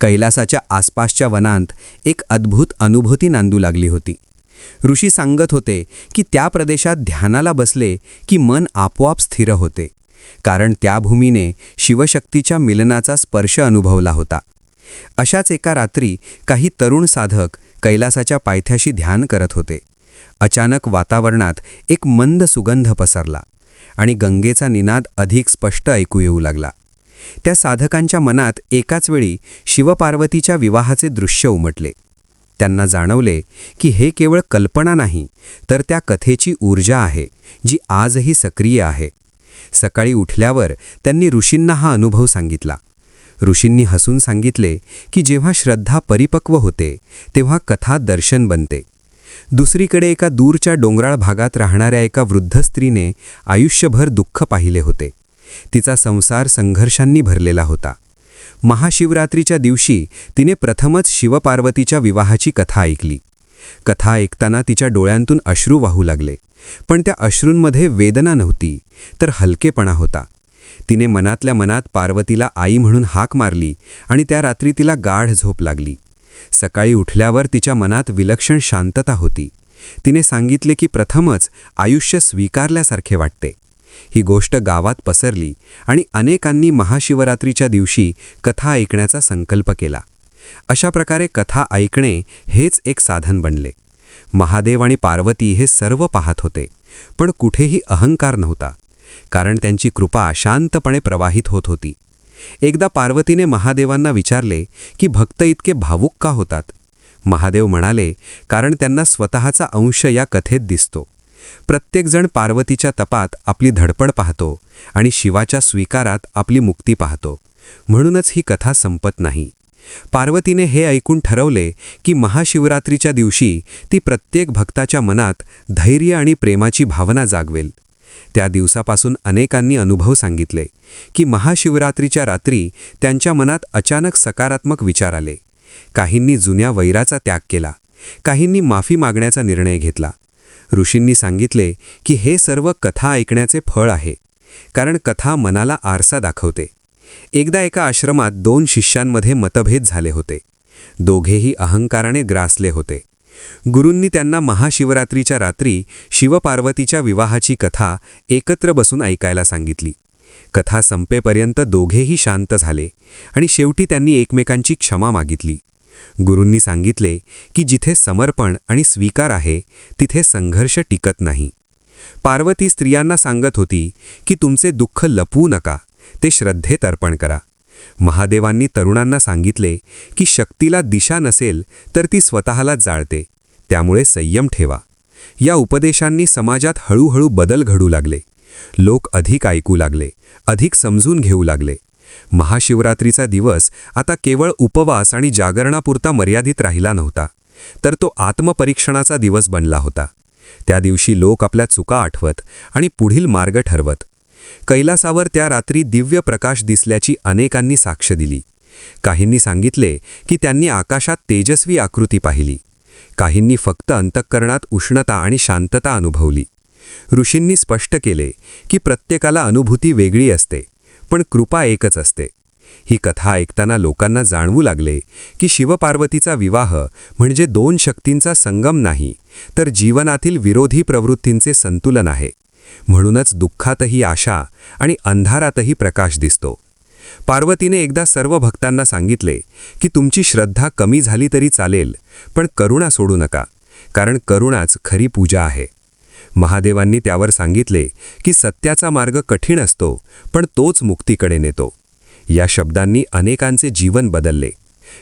कैलासाच्या आसपासच्या वनांत एक अद्भुत अनुभूती नांदू लागली होती. ऋषी सांगत होते की त्या प्रदेशात ध्यानाला बसले की मन आपोआप स्थिर होते, कारण त्या भूमीने शिवशक्तीच्या मिलनाचा स्पर्श अनुभवला होता. अशाच एका रात्री काही तरुण साधक कैलासाच्या पायथ्याशी ध्यान करत होते. अचानक वातावरणात एक मंद सुगंध पसरला आणि गंगेचा निनाद अधिक स्पष्ट ऐकू येऊ लागला. त्या साधकांच्या मनात एकाच वेळी शिवपार्वतीच्या विवाहाचे दृश्य उमटले. त्यांना जाणवले की हे केवळ कल्पना नाही, तर त्या कथेची ऊर्जा आहे, जी आजही सक्रिय आहे. सकाळी उठल्यावर त्यांनी ऋषींना हा अनुभव सांगितला. ऋषींनी हसून सांगितले की जेव्हा श्रद्धा परिपक्व होते तेव्हा कथा दर्शन बनते. दुसरीकडे एका दूरच्या डोंगराळ भागात राहणाऱ्या एका वृद्ध स्त्रीने आयुष्यभर दुःख पाहिले होते. तिचा संसार संघर्षांनी भरलेला होता. महाशिवरात्रीच्या दिवशी तिने प्रथमच शिवपार्वतीच्या विवाहाची कथा ऐकली. कथा ऐकताना तिच्या डोळ्यांतून अश्रू वाहू लागले, पण त्या अश्रूंमध्ये वेदना नव्हती, तर हलकेपणा होता. तिने मनातल्या मनात पार्वतीला आई म्हणून हाक मारली आणि त्या रात्री तिला गाढ झोप लागली. सकाळी उठल्यावर तिच्या मनात विलक्षण शांतता होती. तिने सांगितले की प्रथमच आयुष्य स्वीकारल्यासारखे वाटते. ही गोष्ट गावात पसरली आणि अनेकांनी महाशिवरात्रीच्या दिवशी कथा ऐकण्याचा संकल्प केला. अशा प्रकारे कथा ऐकणे हेच एक साधन बनले. महादेव आणि पार्वती हे सर्व पाहत होते, पण कुठेही अहंकार नव्हता, कारण त्यांची कृपा शांतपणे प्रवाहित होत होती. एकदा पार्वतीने महादेवांना विचारले की भक्त इतके भावुक का होतात. महादेव म्हणाले, कारण त्यांना स्वतःचा अंश या कथेत दिसतो. प्रत्येकजण पार्वतीच्या तपात आपली धडपड पाहतो आणि शिवाच्या स्वीकारात आपली मुक्ती पाहतो. म्हणूनच ही कथा संपत नाही. पार्वतीने हे ऐकून ठरवले की महाशिवरात्रीच्या दिवशी ती प्रत्येक भक्ताच्या मनात धैर्य आणि प्रेमाची भावना जागवेल. त्या दिवसापासून अनेकांनी अनुभव सांगितले की महाशिवरात्रीच्या रात्री त्यांच्या मनात अचानक सकारात्मक विचार आले. काहींनी जुन्या वैराचा त्याग केला, काहींनी माफी मागण्याचा निर्णय घेतला. ऋषींनी सांगितले की हे सर्व कथा ऐकण्याचे फळ आहे, कारण कथा मनाला आरसा दाखवते. एकदा एका आश्रमात 2 शिष्यांमध्ये मतभेद झाले होते. दोघेही अहंकाराने ग्रासले होते. गुरूंनी त्यांना महाशिवरात्रीच्या रात्री शिवपार्वतीच्या विवाहाची कथा एकत्र बसून ऐकायला सांगितली. कथा संपेपर्यंत दोघेही शांत झाले आणि शेवटी त्यांनी एकमेकांची क्षमा मागितली. गुरूंनी सांगितले की जिथे समर्पण आणि स्वीकार आहे तिथे संघर्ष टिकत नाही. पार्वती स्त्रियांना सांगत होती की तुमचे दुःख लपवू नका, ते श्रद्धेत अर्पण करा. महादेवांनी तरुणांना सांगितले की शक्तीला दिशा नसेल तर ती स्वतःला जाळते, त्यामुळे संयम ठेवा. या उपदेशांनी समाजात हळूहळू बदल घडू लागले. लोक अधिक ऐकू लागले, अधिक समजून घेऊ लागले. महाशिवरात्रीचा दिवस आता केवळ उपवास आणि जागरणापुरता मर्यादित राहिला नव्हता, तर तो आत्मपरीक्षणाचा दिवस बनला होता. त्या दिवशी लोक आपल्या चुका आठवत आणि पुढील मार्ग ठरवत. कैलासावर त्या रात्री दिव्य प्रकाश दिसल्याची अनेकांनी साक्ष दिली. काहींनी सांगितले की त्यांनी आकाशात तेजस्वी आकृती पाहिली. काहींनी फक्त अंतःकरणात उष्णता आणि शांतता अनुभवली. ऋषींनी स्पष्ट केले की प्रत्येकाला अनुभूती वेगळी असते, पण कृपा एकच असते. ही कथा ऐकताना लोकांना जाणवू लागले की शिवपार्वतीचा विवाह म्हणजे 2 शक्तींचा संगम नाही, तर जीवनातील विरोधी प्रवृत्तींचे संतुलन आहे. म्हणूनच दुःखातही आशा आणि अंधारातही प्रकाश दिसतो. पार्वतीने एकदा सर्व भक्तांना सांगितले की तुमची श्रद्धा कमी झाली तरी चालेल, पण करुणा सोडू नका, कारण करुणाच खरी पूजा आहे. महादेवांनी त्यावर सांगितले की सत्याचा मार्ग कठीण असतो, पण तोच मुक्तीकडे नेतो. या शब्दांनी अनेकांचे जीवन बदलले.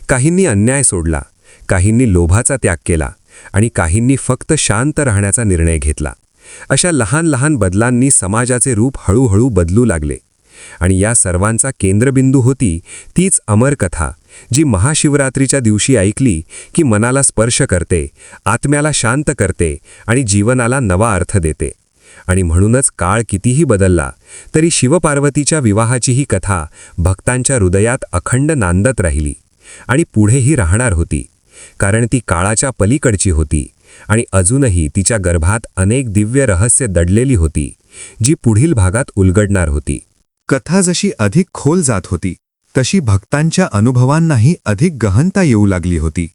काहींनी अन्याय सोडला, काहींनी लोभाचा त्याग केला आणि काहींनी फक्त शांत राहण्याचा निर्णय घेतला. अशा लहान लहान बदलांनी समाजाचे रूप हळूहळू बदलू लागले. आणि या सर्वांचा केंद्रबिंदू होती तीच अमर कथा, जी महाशिवरात्रीच्या दिवशी ऐकली की मनाला स्पर्श करते, आत्म्याला शांत करते आणि जीवनाला नवा अर्थ देते. आणि म्हणूनच काळ कितीही बदलला तरी शिवपार्वतीच्या विवाहाची ही कथा भक्तांच्या हृदयात अखंड नांदत राहिली आणि पुढेही राहणार होती, कारण ती काळाच्या पलीकडची होती आणि अजूनही तिच्या गर्भात अनेक दिव्य रहस्य दडलेली होती, जी पुढील भागात उलगडणार होती. कथा जशी अधिक खोल जात होती तशी भक्तांच्या अनुभवांनाही अधिक गहनता येऊ लागली होती.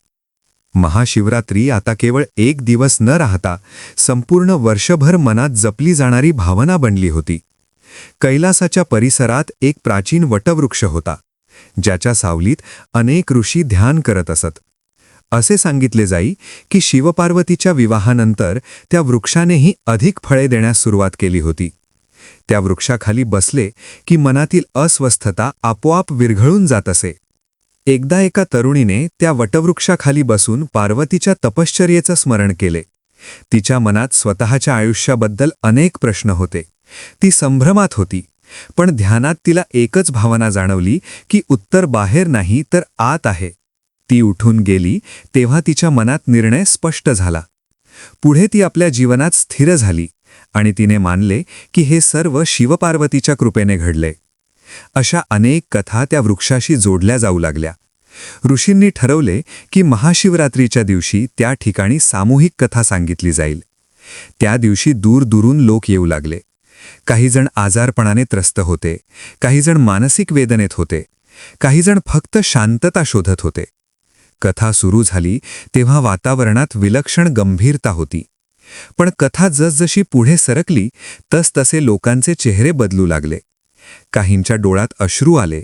महाशिवरात्री आता केवळ एक दिवस न राहता संपूर्ण वर्षभर मनात जपली जाणारी भावना बनली होती. कैलासाच्या परिसरात एक प्राचीन वटवृक्ष होता, ज्याच्या सावलीत अनेक ऋषी ध्यान करत असत. असे सांगितले जाई की शिवपार्वतीच्या विवाहानंतर त्या वृक्षानेही अधिक फळे देण्यास सुरुवात केली होती. त्या वृक्षाखाली बसले की मनातील अस्वस्थता आपोआप विरघळून जात असे. एकदा एका तरुणीने त्या वटवृक्षाखाली बसून पार्वतीच्या तपश्चर्येचं स्मरण केले. तिच्या मनात स्वतःच्या आयुष्याबद्दल अनेक प्रश्न होते. ती संभ्रमात होती, पण ध्यानात तिला एकच भावना जाणवली की उत्तर बाहेर नाही तर आत आहे. ती उठून गेली तेव्हा तिच्या मनात निर्णय स्पष्ट झाला. पुढे ती आपल्या जीवनात स्थिर झाली आणि तिने मानले की हे सर्व शिवपार्वतीच्या कृपेने घडले. अशा अनेक कथा त्या वृक्षाशी जोडल्या जाऊ लागल्या. ऋषींनी ठरवले की महाशिवरात्रीच्या दिवशी त्या ठिकाणी सामूहिक कथा सांगितली जाईल. त्या दिवशी दूरदूरून लोक येऊ लागले. काहीजण आजारपणाने त्रस्त होते, काहीजण मानसिक वेदनेत होते, काहीजण फक्त शांतता शोधत होते. कथा सुरू झाली तेव्हा वातावरणात विलक्षण गंभीरता होती. पण कथा जसजशी पुढे सरकली तसतसे लोकांचे चेहरे बदलू लागले. काहींच्या डोळ्यात अश्रू आले,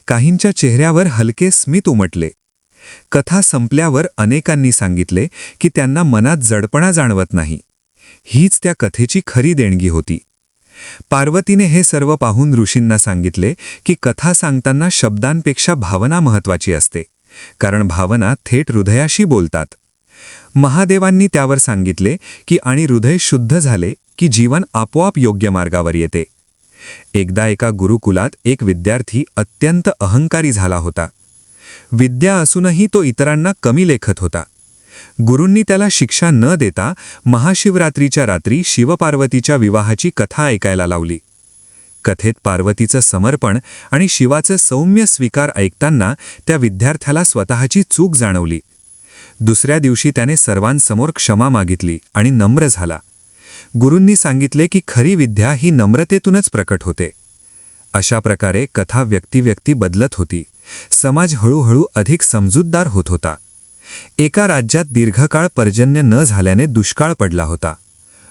काहींच्या चेहऱ्यावर हलके स्मित उमटले. कथा संपल्यावर अनेकांनी सांगितले की त्यांना मनात जडपणा जाणवत नाही. हीच त्या कथेची खरी देणगी होती. पार्वतीने हे सर्व पाहून ऋषींना सांगितले की कथा सांगताना शब्दांपेक्षा भावना महत्वाची असते, कारण भावना थेट हृदयाशी बोलतात. महादेवांनी त्यावर सांगितले की आणि हृदय शुद्ध झाले की जीवन आपोआप योग्य मार्गावर येते. एकदा एका गुरुकुलात एक विद्यार्थी अत्यंत अहंकारी झाला होता. विद्या असूनही तो इतरांना कमी लेखत होता. गुरूंनी त्याला शिक्षा न देता महाशिवरात्रीच्या रात्री शिवपार्वतीच्या विवाहाची कथा ऐकायला लावली. कथेत पार्वतीचं समर्पण आणि शिवाचं सौम्य स्वीकार ऐकताना त्या विद्यार्थ्याला स्वतःची चूक जाणवली. दुसऱ्या दिवशी त्याने सर्वांसमोर क्षमा मागितली आणि नम्र झाला. गुरूंनी सांगितले की खरी विद्या ही नम्रतेतूनच प्रकट होते. अशा प्रकारे कथा व्यक्ती बदलत होती. समाज हळूहळू अधिक समजूतदार होत होता. एका राज्यात दीर्घकाळ पर्जन्य न झाल्याने दुष्काळ पडला होता.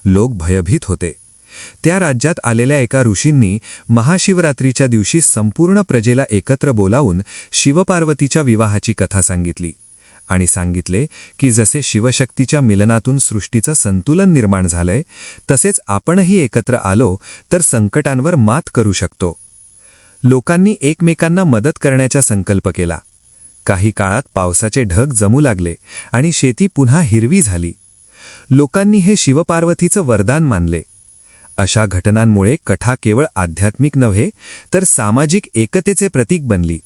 लोक भयभीत होते. त्या राज्यात आलेल्या एका ऋषींनी महाशिवरात्रीच्या दिवशी संपूर्ण प्रजेला एकत्र बोलावून शिवपार्वतीच्या विवाहाची कथा सांगितली आणि सांगितले की जसे शिवशक्तीच्या मिलनातून सृष्टीचं संतुलन निर्माण झालंय, तसेच आपणही एकत्र आलो तर संकटांवर मात करू शकतो. लोकांनी एकमेकांना मदत करण्याचा संकल्प केला. काही काळात पावसाचे ढग जमू लागले आणि शेती पुन्हा हिरवी झाली. लोकांनी हे शिवपार्वतीचं वरदान मानले. अशा घटनांमुळे कथा केवळ आध्यात्मिक नव्हे तर सामाजिक एकतेचे प्रतीक बनली.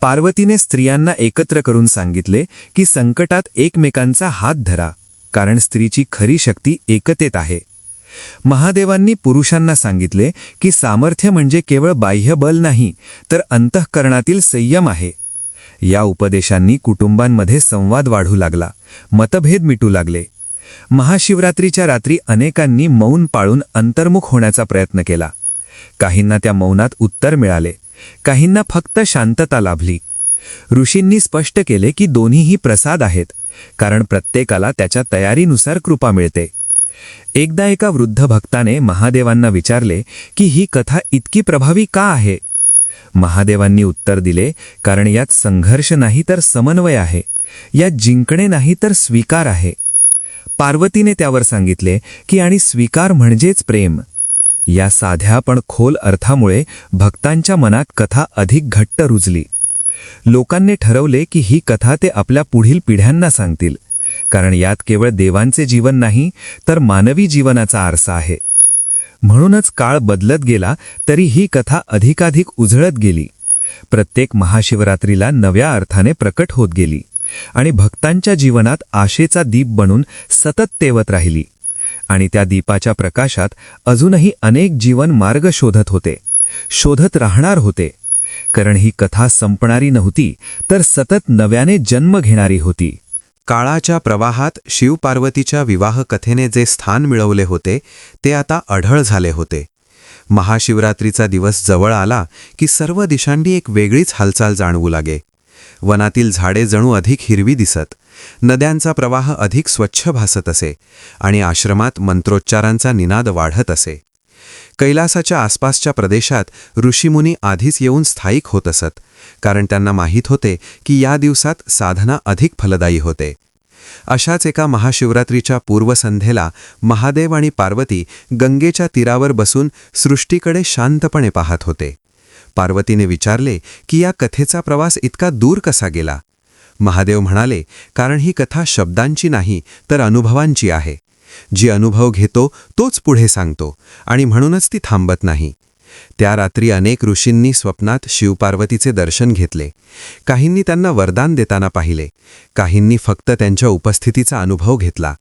पार्वतीने स्त्रियांना एकत्र करून सांगितले की संकटात एकमेकांचा हात धरा, कारण स्त्रीची खरी शक्ती एकतेत आहे. महादेवांनी पुरुषांना सांगितले की सामर्थ्य म्हणजे केवळ बाह्य बल नाही तर अंतःकरणातील संयम आहे. या उपदेशांनी कुटुंबांमध्ये संवाद वाढू लागला, मतभेद मिटू लागले. महाशिवरात्रीच्या रात्री अनेकांनी मौन पाळून अंतर्मुख होण्याचा प्रयत्न केला. काहींना त्या मौनात उत्तर मिळाले, काहींना फक्त शांतता लाभली. ऋषींनी स्पष्ट केले की दोन्हीही प्रसाद आहेत, कारण प्रत्येकाला त्याच्या तयारीनुसार कृपा मिळते. एकदा एका वृद्ध भक्ताने महादेवांना विचारले की ही कथा इतकी प्रभावी का आहे. महादेवांनी उत्तर दिले, कारण यात संघर्ष नाही तर समन्वय आहे, यात जिंकणे नाही तर स्वीकार आहे. पार्वतीने त्यावर सांगितले की आणि स्वीकार म्हणजेच प्रेम. या साध्या पण खोल अर्थामुळे भक्तांच्या मनात कथा अधिक घट्ट रुजली. लोकांनी ठरवले की ही कथा ते आपल्या पुढील पिढ्यांना सांगतील, कारण यात केवळ देवांचे जीवन नाही तर मानवी जीवनाचा आरसा आहे. म्हणूनच काळ बदलत गेला तरी ही कथा अधिकाधिक उजळत गेली. प्रत्येक महाशिवरात्रीला नव्या अर्थाने प्रकट होत गेली आणि भक्तांच्या जीवनात आशेचा दीप बनून सतत तेवत राहिली. आणि त्या दीपाच्या प्रकाशात अजूनही अनेक जीवन मार्ग शोधत होते, शोधत राहणार होते, कारण ही कथा संपणारी नव्हती तर सतत नव्याने जन्म घेणारी होती. काळाच्या प्रवाहात शिवपार्वतीच्या विवाह कथेने जे स्थान मिळवले होते ते आता अढळ झाले होते. महाशिवरात्रीचा दिवस जवळ आला की सर्व दिशांनी एक वेगळीच हालचाल जाणवू लागे. वनातील झाडे जणू अधिक हिरवी दिसत, नद्यांचा प्रवाह अधिक स्वच्छ भासत असे आणि आश्रमात मंत्रोच्चारांचा निनाद वाढत असे. कैलासाच्या आसपासच्या प्रदेशात ऋषीमुनी आधीच येऊन स्थायिक होत असत, कारण त्यांना माहीत होते की या दिवसात साधना अधिक फलदायी होते. अशाच एका महाशिवरात्रीच्या पूर्वसंध्येला महादेव आणि पार्वती गंगेच्या तीरावर बसून सृष्टीकडे शांतपणे पाहत होते. पार्वतीने विचारले की या कथेचा प्रवास इतका दूर कसा गेला. महादेव म्हणाले, कारण ही कथा शब्दांची नाही तर अनुभवांची आहे. जी अनुभव घेतो तोच पुढे सांगतो आणि म्हणूनच ती थांबत नाही. त्या रात्री अनेक ऋषींनी स्वप्नात शिवपार्वतीचे दर्शन घेतले. काहींनी त्यांना वरदान देताना पाहिले, काहींनी फक्त त्यांच्या उपस्थितीचा अनुभव घेतला.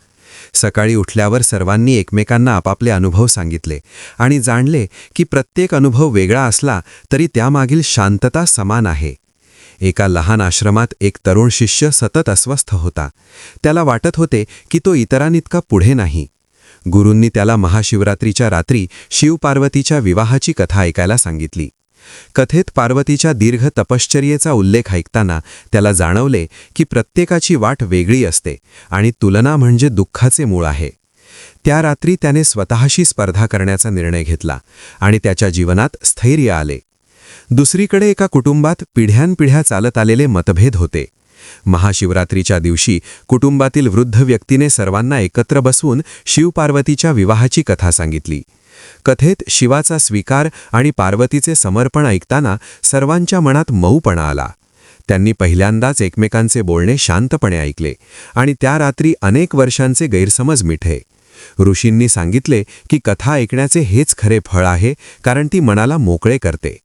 सकाळी उठल्यावर सर्वांनी एकमेकांना आपापले अनुभव सांगितले आणि जाणले की प्रत्येक अनुभव वेगळा असला तरी त्यामागील शांतता समान आहे. एका लहान आश्रमात एक तरुण शिष्य सतत अस्वस्थ होता. त्याला वाटत होते की तो इतरांइतका पुढे नाही. गुरूंनी त्याला महाशिवरात्रीच्या रात्री शिवपार्वतीच्या विवाहाची कथा ऐकायला सांगितली. कथेत पार्वतीच्या दीर्घ तपश्चर्येचा उल्लेख ऐकताना त्याला जाणवले की प्रत्येकाची वाट वेगळी असते आणि तुलना म्हणजे दुःखाचे मूळ आहे. त्या रात्री त्याने स्वतःशी स्पर्धा करण्याचा निर्णय घेतला आणि त्याच्या जीवनात स्थैर्य आले. दुसरीकडे एका कुटुंबात पिढ्यानपिढ्या चालत आलेले मतभेद होते. महाशिवरात्रीच्या दिवशी कुटुंबातील वृद्ध व्यक्तीने सर्वांना एकत्र बसवून शिवपार्वतीच्या विवाहाची कथा सांगितली. कथेत शिवाचा स्वीकार आणि पार्वतीचे समर्पण ऐकताना सर्वांच्या मनात मऊपणा आला. त्यांनी पहिल्यांदाच एकमेकांचे बोलणे शांतपणे ऐकले आणि त्या रात्री अनेक वर्षांचे गैरसमज मिटले. ऋषींनी सांगितले की कथा ऐकण्याचे हेच खरे फळ आहे, कारण ती मनाला मोकळे करते.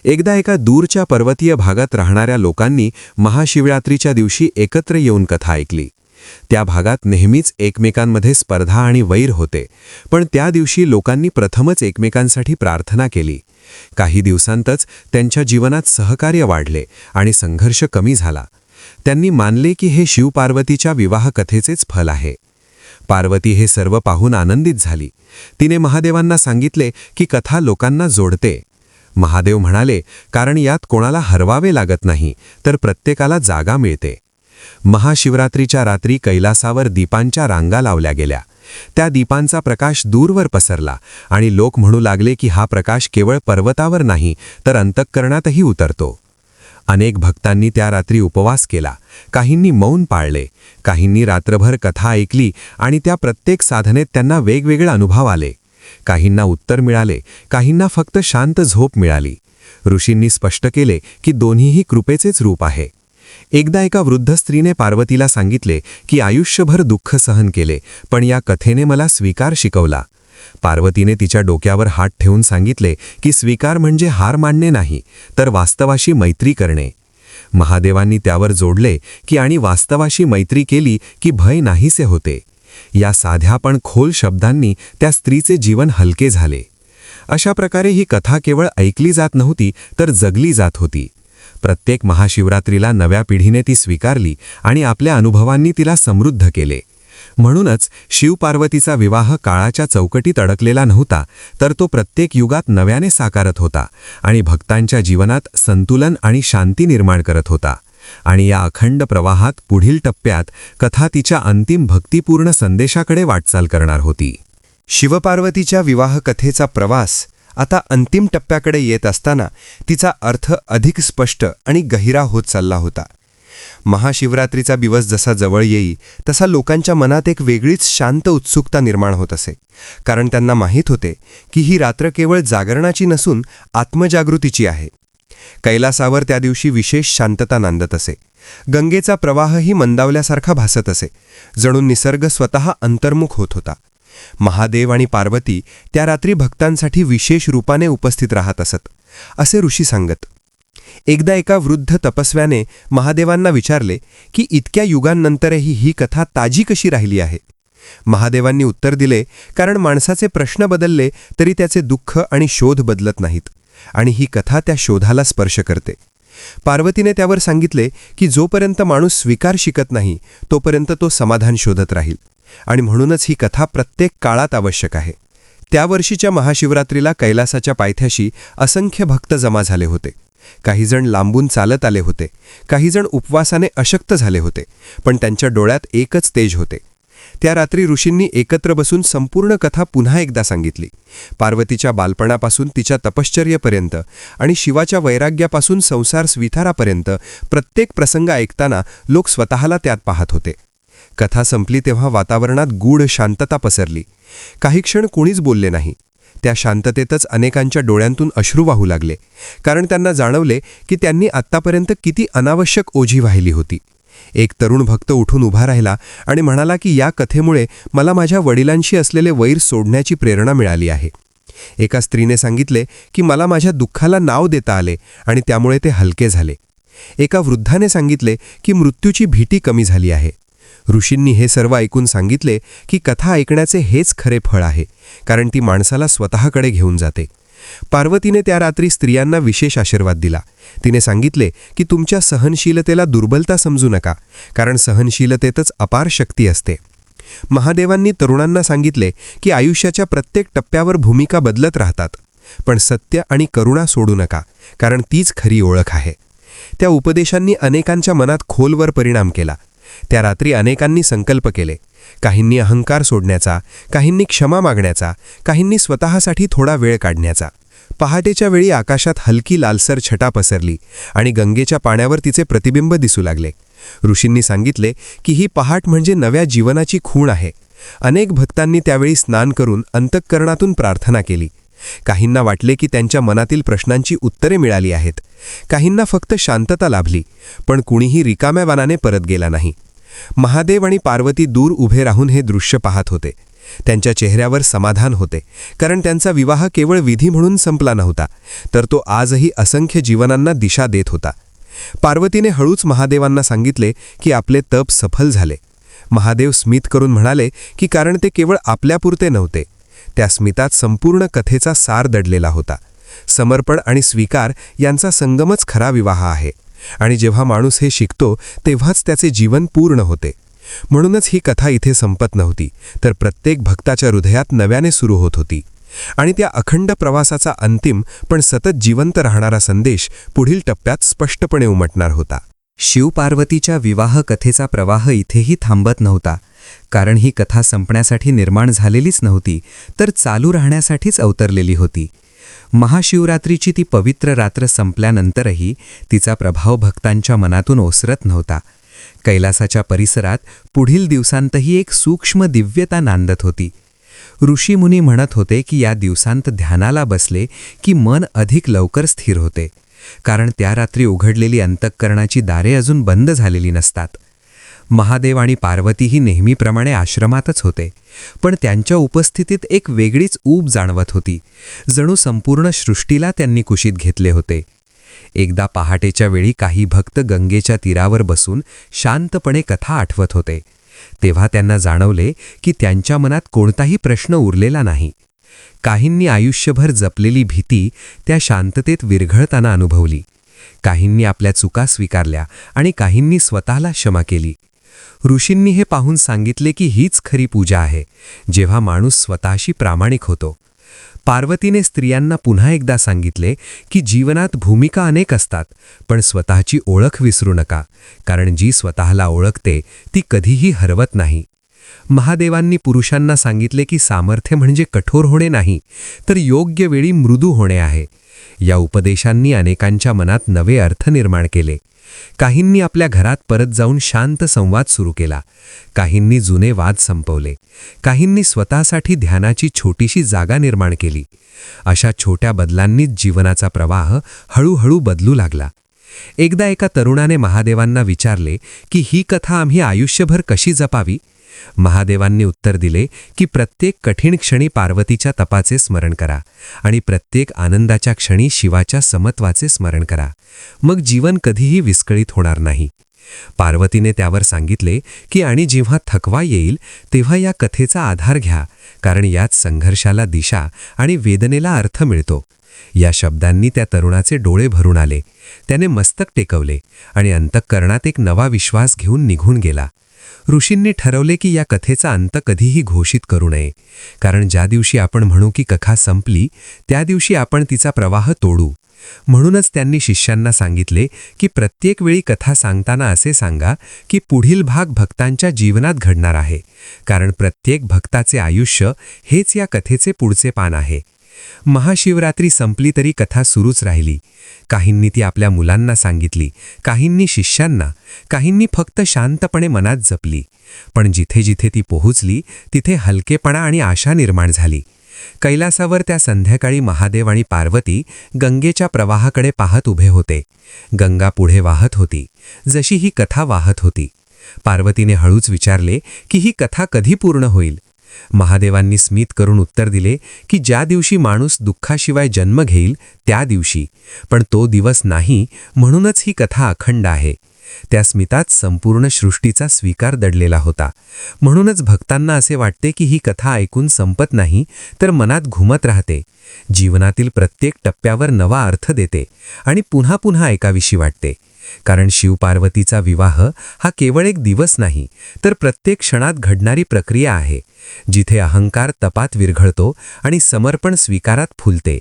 एकदा एका दूरच्या पर्वतीय भागात राहणाऱ्या लोकांनी महाशिवरात्रीच्या दिवशी एकत्र येऊन कथा ऐकली. त्या भागात नेहमीच एकमेकांमध्ये स्पर्धा आणि वैर होते, पण त्या दिवशी लोकांनी प्रथमच एकमेकांसाठी प्रार्थना केली. काही दिवसांतच त्यांच्या जीवनात सहकार्य वाढले आणि संघर्ष कमी झाला. त्यांनी मानले की हे शिवपार्वतीच्या विवाह कथेचेच फल आहे. पार्वती हे सर्व पाहून आनंदित झाली. तिने महादेवांना सांगितले की कथा लोकांना जोडते. महादेव म्हणाले, कारण यात कोणाला हरवावे लागत नाही, तर प्रत्येकाला जागा मिळते. महाशिवरात्रीच्या रात्री कैलासावर दीपांच्या रांगा लावल्या गेल्या. त्या दीपांचा प्रकाश दूरवर पसरला आणि लोक म्हणू लागले की हा प्रकाश केवळ पर्वतावर नाही, तर अंतःकरणातही उतरतो. अनेक भक्तांनी त्या रात्री उपवास केला. काहींनी मौन पाळले, काहींनी रात्रभर कथा ऐकली आणि त्या प्रत्येक साधनेत त्यांना वेगवेगळे अनुभव आले. काहींना उत्तर मिळाले, काहींना फक्त शांत झोप मिळाली. ऋषींनी स्पष्ट केले की दोन्हीही कृपेचेच रूप आहे. एकदा एका वृद्ध स्त्रीने पार्वतीला सांगितले की आयुष्यभर दुःख सहन केले, पण या कथेने मला स्वीकार शिकवला. पार्वतीने तिच्या डोक्यावर हात ठेवून सांगितले की स्वीकार म्हणजे हार मानणे नाही, तर वास्तवाशी मैत्री करणे. महादेवांनी त्यावर जोडले की आणि वास्तवाशी मैत्री केली की भय नाहीसे होते. या साध्या पण खोल शब्दांनी त्या स्त्रीचे जीवन हलके झाले. अशा प्रकारे ही कथा केवळ ऐकली जात नव्हती, तर जगली जात होती. प्रत्येक महाशिवरात्रीला नव्या पिढीने ती स्वीकारली आणि आपल्या अनुभवांनी तिला समृद्ध केले. म्हणूनच शिवपार्वतीचा विवाह काळाच्या चौकटीत अडकलेला नव्हता, तर तो प्रत्येक युगात नव्याने साकारत होता आणि भक्तांच्या जीवनात संतुलन आणि शांती निर्माण करत होता. आणि या अखंड प्रवाहात पुढील टप्प्यात कथा तिच्या अंतिम भक्तिपूर्ण संदेशाकडे वाटचाल करणार होती. शिवपार्वतीच्या विवाह कथेचा प्रवास आता अंतिम टप्प्याकडे येत असताना तिचा अर्थ अधिक स्पष्ट आणि गहिरा होत चालला होता. महाशिवरात्रीचा दिवस जसा जवळ येई तसा लोकांच्या मनात एक वेगळीच शांत उत्सुकता निर्माण होत असे, कारण त्यांना माहीत होते की ही रात्र केवळ जागरणाची नसून आत्मजागृतीची आहे. कैलासावर त्या दिवशी विशेष शांतता नांदत असे. गंगेचा प्रवाहही मंदावल्यासारखा भासत असे, जणू निसर्ग स्वतः अंतर्मुख होत होता. महादेव आणि पार्वती त्या रात्री भक्तांसाठी विशेष रूपाने उपस्थित राहत असत, असे ऋषी सांगत. एकदा एका वृद्ध तपस्व्याने महादेवांना विचारले की इतक्या युगांनंतरही ही कथा ताजी कशी राहिली आहे. महादेवांनी उत्तर दिले, कारण माणसाचे प्रश्न बदलले तरी त्याचे दुःख आणि शोध बदलत नाहीत, आणि ही कथा त्या शोधाला स्पर्श करते. पार्वतीने त्यावर सांगितले की जोपर्यंत माणूस स्वीकार शिकत नाही तोपर्यंत तो समाधान शोधत राहील, आणि म्हणूनच ही कथा प्रत्येक काळात आवश्यक आहे. त्या वर्षीच्या महाशिवरात्रीला कैलासाच्या पायथ्याशी असंख्य भक्त जमा झाले होते. काहीजण लांबून चालत आले होते, काहीजण उपवासाने अशक्त झाले होते, पण त्यांच्या डोळ्यात एकच तेज होते. त्या रात्री ऋषींनी एकत्र बसून संपूर्ण कथा पुन्हा एकदा सांगितली. पार्वतीच्या बालपणापासून तिच्या तपश्चर्येपर्यंत आणि शिवाच्या वैराग्यापासून संसार स्वीकारापर्यंत प्रत्येक प्रसंग ऐकताना लोक स्वतःला त्यात पाहत होते. कथा संपली तेव्हा वातावरणात गूढ शांतता पसरली. काही क्षण कोणीच बोलले नाही. त्या शांततेतच अनेकांच्या डोळ्यांतून अश्रू वाहू लागले, कारण त्यांना जाणवले की त्यांनी आत्तापर्यंत किती अनावश्यक ओझी वाहिली होती. एक तरुण भक्त उठून उभा राहिला आणि म्हणाला की या कथेमुळे मला माझ्या वडिलांशी असलेले वैर सोडण्याची प्रेरणा मिळाली आहे. एका स्त्रीने सांगितले की मला माझ्या दुःखाला नाव देता आले आणि त्यामुळे ते हलके झाले. एका वृद्धाने सांगितले की मृत्यूची भीती कमी झाली आहे. ऋषींनी हे सर्व ऐकून सांगितले की कथा ऐकण्याचे हेच खरे फळ आहे, कारण ती माणसाला स्वतःकडे घेऊन जाते. पार्वतीने त्या रात्री स्त्रियांना विशेष आशीर्वाद दिला. तिने सांगितले की तुमच्या सहनशीलतेला दुर्बलता समजू नका, कारण सहनशीलतेतच अपार शक्ती असते. महादेवांनी तरुणांना सांगितले की आयुष्याच्या प्रत्येक टप्प्यावर भूमिका बदलत राहतात, पण सत्य आणि करुणा सोडू नका, कारण तीच खरी ओळख आहे. त्या उपदेशांनी अनेकांच्या मनात खोलवर परिणाम केला. त्या रात्री अनेकांनी संकल्प केले. काहींनी अहंकार सोडण्याचा, काहींनी क्षमा मागण्याचा, काहींनी स्वतःसाठी थोडा वेळ काढण्याचा. पहाटेच्या वेळी आकाशात हलकी लालसर छटा पसरली आणि गंगेच्या पाण्यावर तिचे प्रतिबिंब दिसू लागले. ऋषींनी सांगितले की ही पहाट म्हणजे नव्या जीवनाची खूण आहे. अनेक भक्तांनी त्यावेळी स्नान करून अंतःकरणातून प्रार्थना केली. काहींना वाटले की त्यांच्या मनातील प्रश्नांची उत्तरे मिळाली आहेत. काहींना फक्त शांतता लाभली, पण कुणीही रिकाम्या वानाने परत गेला नाही. महादेव आणि पार्वती दूर उभे राहून हे दृश्य पाहत होते. त्यांच्या चेहऱ्यावर समाधान होते, कारण त्यांचा विवाह केवळ विधी म्हणून संपला नव्हता, तर तो आजही असंख्य जीवनांना दिशा देत होता. पार्वतीने हळूच महादेवांना सांगितले की आपले तप सफल झाले. महादेव स्मित करून म्हणाले की कारण ते केवळ आपल्यापुरते नव्हते. त्या स्मितात संपूर्ण कथेचा सार दडलेला होता. समर्पण आणि स्वीकार यांचा संगमच खरा विवाह आहे, आणि जेव्हा माणूस हे शिकतो तेव्हाच त्याचे जीवन पूर्ण होते. म्हणूनच ही कथा इथे संपत नव्हती, तर प्रत्येक भक्ताच्या हृदयात नव्याने सुरू होत होती. आणि त्या अखंड प्रवासाचा अंतिम पण सतत जिवंत राहणारा संदेश पुढील टप्प्यात स्पष्टपणे उमटणार होता. शिवपार्वतीच्या विवाह कथेचा प्रवाह इथेही थांबत नव्हता, कारण ही कथा संपण्यासाठी निर्माण झालेलीच नव्हती, तर चालू राहण्यासाठीच अवतरलेली होती. महाशिवरात्रीची ती पवित्र रात्र संपल्यानंतरही तिचा प्रभाव भक्तांच्या मनातून ओसरत नव्हता. कैलासाच्या परिसरात पुढील दिवसांतही एक सूक्ष्म दिव्यता नांदत होती. ऋषीमुनी म्हणत होते की या दिवसांत ध्यानाला बसले की मन अधिक लवकर स्थिर होते, कारण त्या रात्री उघडलेली अंतःकरणाची दारे अजून बंद झालेली नसतात. महादेव आणि पार्वतीही नेहमीप्रमाणे आश्रमातच होते, पण त्यांच्या उपस्थितीत एक वेगळीच ऊब जाणवत होती. जणू संपूर्ण सृष्टीला त्यांनी कुशीत घेतले होते. एकदा पहाटेच्या वेळी काही भक्त गंगेच्या तीरावर बसून शांतपणे कथा आठवत होते. तेव्हा त्यांना जाणवले की त्यांच्या मनात कोणताही प्रश्न उरलेला नाही. काहींनी आयुष्यभर जपलेली भीती त्या शांततेत विरघळताना अनुभवली. काहींनी आपल्या चुका स्वीकारल्या आणि काहींनी स्वतःला क्षमा केली. ऋषींनी हे पाहून सांगितले की हीच खरी पूजा आहे, जेव्हा माणूस स्वतःशी प्रामाणिक होतो. पार्वतीने स्त्रियांना पुन्हा एकदा सांगितले की जीवनात भूमिका अनेक असतात, पण स्वतःची ओळख विसरू नका, कारण जी स्वतःला ओळखते ती कधीही हरवत नाही. महादेवांनी पुरुषांना सांगितले की सामर्थ्य म्हणजे कठोर होणे नाही, तर योग्य वेळी मृदू होणे आहे. या उपदेशांनी अनेकांच्या मनात नवे अर्थ निर्माण केले. काहींनी आपल्या घरात परत जाऊन शांत संवाद सुरू केला, काहींनी जुने वाद संपवले, काहींनी स्वतःसाठी ध्यानाची छोटीशी जागा निर्माण केली. अशा छोट्या बदलांनीच जीवनाचा प्रवाह हळूहळू बदलू लागला. एकदा एका तरुणाने महादेवांना विचारले की ही कथा आम्ही आयुष्यभर कशी जपावी. महादेवांनी उत्तर दिले की प्रत्येक कठीण क्षणी पार्वतीच्या तपाचे स्मरण करा आणि प्रत्येक आनंदाच्या क्षणी शिवाच्या समत्वाचे स्मरण करा, मग जीवन कधीही विस्कळीत होणार नाही. पार्वतीने त्यावर सांगितले की आणि जेव्हा थकवा येईल तेव्हा या कथेचा आधार घ्या, कारण यात संघर्षाला दिशा आणि वेदनेला अर्थ मिळतो. या शब्दांनी त्या तरुणाचे डोळे भरून आले. त्याने मस्तक टेकवले आणि अंतःकरणात एक नवा विश्वास घेऊन निघून गेला. ऋषींनी ठरवले की या कथेचा अंत कधीही घोषित करू नये, कारण ज्या दिवशी आपण म्हणू की कथा संपली त्या दिवशी आपण तिचा प्रवाह तोडू. म्हणूनच त्यांनी शिष्यांना सांगितले की प्रत्येक वेळी कथा सांगताना असे सांगा की पुढील भाग भक्तांच्या जीवनात घडणार आहे, कारण प्रत्येक भक्ताचे आयुष्य हेच या कथेचे पुढचे पान आहे. महाशिवरात्री संपली तरी कथा सुरूच राहिली. काहींनी ती आपल्या मुलांना सांगितली, काहींनी शिष्यांना, काहींनी फक्त शांतपणे मनात जपली. पण जिथे जिथे ती पोहोचली तिथे हलकेपणा आणि आशा निर्माण झाली. कैलासावर त्या संध्याकाळी महादेव आणि पार्वती गंगेच्या प्रवाहाकडे पाहत उभे होते. गंगा पुढे वाहत होती, जशी ही कथा वाहत होती. पार्वतीने हळूच विचारले की ही कथा कधी पूर्ण होईल. महादेवांनी स्मित करून उत्तर दिले की ज्या दिवशी माणूस दुःखाशिवाय जन्म घेईल त्या दिवशी, पण तो दिवस नाही, म्हणूनच ही कथा अखंड आहे. त्या स्मितात संपूर्ण सृष्टीचा स्वीकार दडलेला होता. म्हणूनच भक्तांना असे वाटते की ही कथा ऐकून संपत नाही, तर मनात घुमत राहते, जीवनातील प्रत्येक टप्प्यावर नवा अर्थ देते आणि पुन्हा पुन्हा ऐकावीशी वाटते. कारण शिवपार्वतीचा विवाह हा केवळ एक दिवस नाही, तर प्रत्येक क्षणात घडणारी प्रक्रिया आहे, जिथे अहंकार तपात विरघळतो आणि समर्पण स्वीकारात फुलते.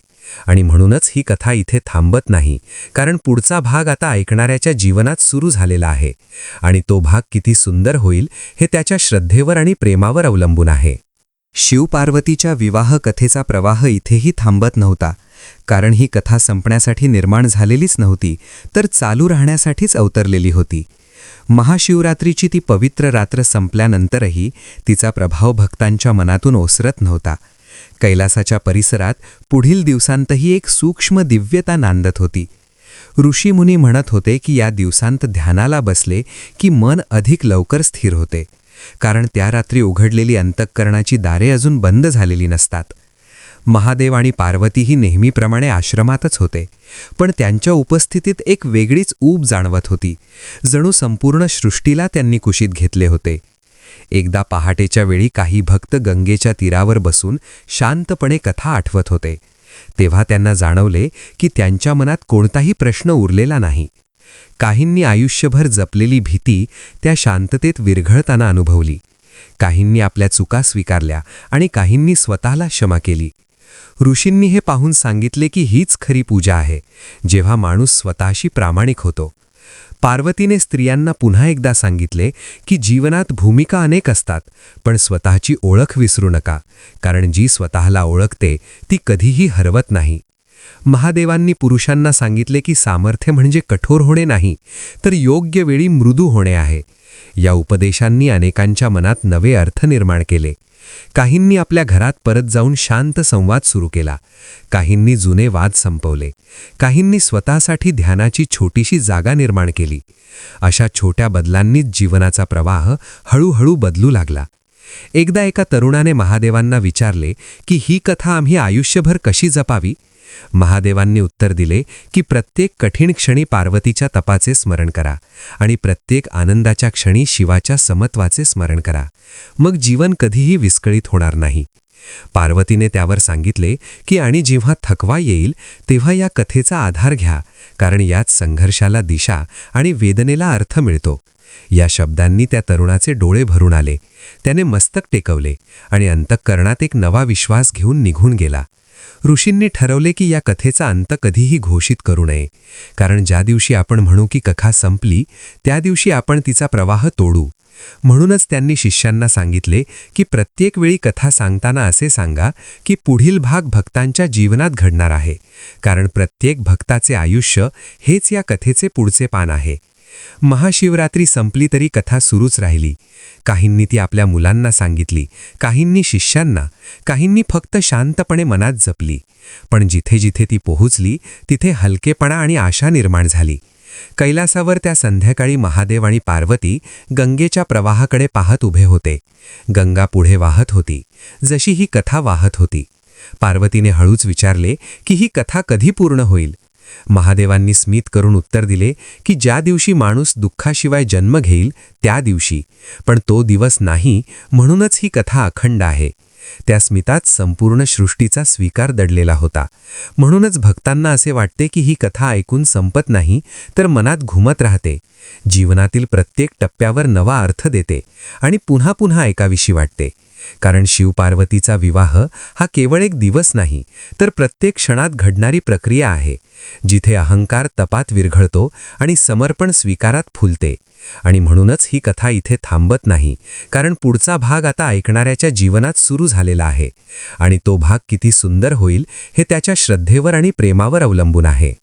आणि म्हणूनच ही कथा इथे थांबत नाही, कारण पुढचा भाग आता ऐकणाऱ्याच्या जीवनात सुरू झालेला आहे, आणि तो भाग किती सुंदर होईल हे त्याच्या श्रद्धेवर आणि प्रेमावर अवलंबून आहे. शिवपार्वतीच्या विवाह कथेचा प्रवाह इथेही थांबत नव्हता, कारण ही कथा संपण्यासाठी निर्माण झालेलीच नव्हती, तर चालू राहण्यासाठीच अवतरलेली होती. महाशिवरात्रीची ती पवित्र रात्र संपल्यानंतरही तिचा प्रभाव भक्तांच्या मनातून ओसरत नव्हता, कैलासाच्या परिसरात पुढील दिवसांतही एक सूक्ष्म दिव्यता नांदत होती. ऋषीमुनी म्हणत होते की या दिवसांत ध्यानाला बसले की मन अधिक लवकर स्थिर होते, कारण त्या रात्री उघडलेली अंतःकरणाची दारे अजून बंद झालेली नसतात. महादेव आणि पार्वतीही नेहमीप्रमाणे आश्रमातच होते, पण त्यांच्या उपस्थितीत एक वेगळीच ऊब जाणवत होती. जणू संपूर्ण सृष्टीला त्यांनी कुशीत घेतले होते. एकदा पहाटेच्या वेळी काही भक्त गंगेच्या तीरावर बसून शांतपणे कथा आठवत होते. तेव्हा त्यांना जाणवले की त्यांच्या मनात कोणताही प्रश्न उरलेला नाही. काहींनी आयुष्यभर जपलेली भीती त्या शांततेत विरघळताना अनुभवली. काहींनी आपल्या चुका स्वीकारल्या आणि काहींनी स्वतःला क्षमा केली. ऋषींनी हे पाहून सांगितले की हीच खरी पूजा आहे, जेव्हा माणूस स्वतःशी प्रामाणिक होतो. पार्वतीने स्त्रियांना पुन्हा एकदा सांगितले की जीवनात भूमिका अनेक असतात, पण स्वतःची ओळख विसरू नका, कारण जी स्वतःला ओळखते ती कधीही हरवत नाही. महादेवांनी पुरुषांना सांगितले की सामर्थ्य म्हणजे कठोर होणे नाही, तर योग्य वेळी मृदू होणे आहे. या उपदेशांनी अनेकांच्या मनात नवे अर्थ निर्माण केले. काहींनी आपल्या घरात परत जाऊन शांत संवाद सुरू केला, काहींनी जुने वाद संपवले, काहींनी स्वतःसाठी ध्यानाची छोटीशी जागा निर्माण केली. अशा छोट्या बदलांनीच जीवनाचा प्रवाह हळूहळू बदलू लागला. एकदा एका तरुणाने महादेवांना विचारले की ही कथा आम्ही आयुष्यभर कशी जपावी. महादेवांनी उत्तर दिले की प्रत्येक कठीण क्षणी पार्वतीच्या तपाचे स्मरण करा आणि प्रत्येक आनंदाच्या क्षणी शिवाच्या समत्वाचे स्मरण करा, मग जीवन कधीही विस्कळीत होणार नाही. पार्वतीने त्यावर सांगितले की आणि जेव्हा थकवा येईल तेव्हा या कथेचा आधार घ्या, कारण यात संघर्षाला दिशा आणि वेदनेला अर्थ मिळतो. या शब्दांनी त्या तरुणाचे डोळे भरून आले. त्याने मस्तक टेकवले आणि अंतःकरणात एक नवा विश्वास घेऊन निघून गेला. ऋषींनी ठरवले की या कथेचा अंत कधीही घोषित करू नये, कारण ज्या दिवशी आपण म्हणू की कथा संपली त्या दिवशी आपण तिचा प्रवाह तोडू. म्हणूनच त्यांनी शिष्यांना सांगितले की प्रत्येक वेळी कथा सांगताना असे सांगा की पुढील भाग भक्तांच्या जीवनात घडणार आहे, कारण प्रत्येक भक्ताचे आयुष्य हेच या कथेचे पुढचे पान आहे. महाशिवरात्री संपली तरी कथा सुरूच राहिली. काहींनी ती आपल्या मुलांना सांगितली, काहींनी शिष्यांना, काहींनी फक्त शांतपणे मनात जपली. पण जिथे जिथे ती पोहोचली तिथे हलकेपणा आणि आशा निर्माण झाली. कैलासावर त्या संध्याकाळी महादेव आणि पार्वती गंगेच्या प्रवाहाकडे पाहत उभे होते. गंगा पुढे वाहत होती, जशी ही कथा वाहत होती. पार्वतीने हळूच विचारले की ही कथा कधी पूर्ण होईल. महादेवांनी स्मित करून उत्तर दिले की ज्या दिवशी माणूस दुःखाशिवाय जन्म घेईल त्या दिवशी, पण तो दिवस नाही, म्हणूनच ही कथा अखंड आहे. त्या स्मितात संपूर्ण सृष्टीचा स्वीकार दडलेला होता. म्हणूनच भक्तांना असे वाटते की ही कथा ऐकून संपत नाही, तर मनात घुमत राहते, जीवनातील प्रत्येक टप्प्यावर नवा अर्थ देते आणि पुन्हा पुन्हा ऐकाविशी वाटते. कारण शिवपार्वतीचा विवाह हा केवळ एक दिवस नाही, तर प्रत्येक क्षणात घडणारी प्रक्रिया आहे, जिथे अहंकार तपात विरघळतो आणि समर्पण स्वीकारात फुलते. आणि म्हणूनच ही कथा इथे थांबत नाही, कारण पुढचा भाग आता ऐकणाऱ्याच्या जीवनात सुरू झालेला आहे आणि तो भाग किती सुंदर होईल हे त्याच्या श्रद्धेवर आणि प्रेमावर अवलंबून आहे.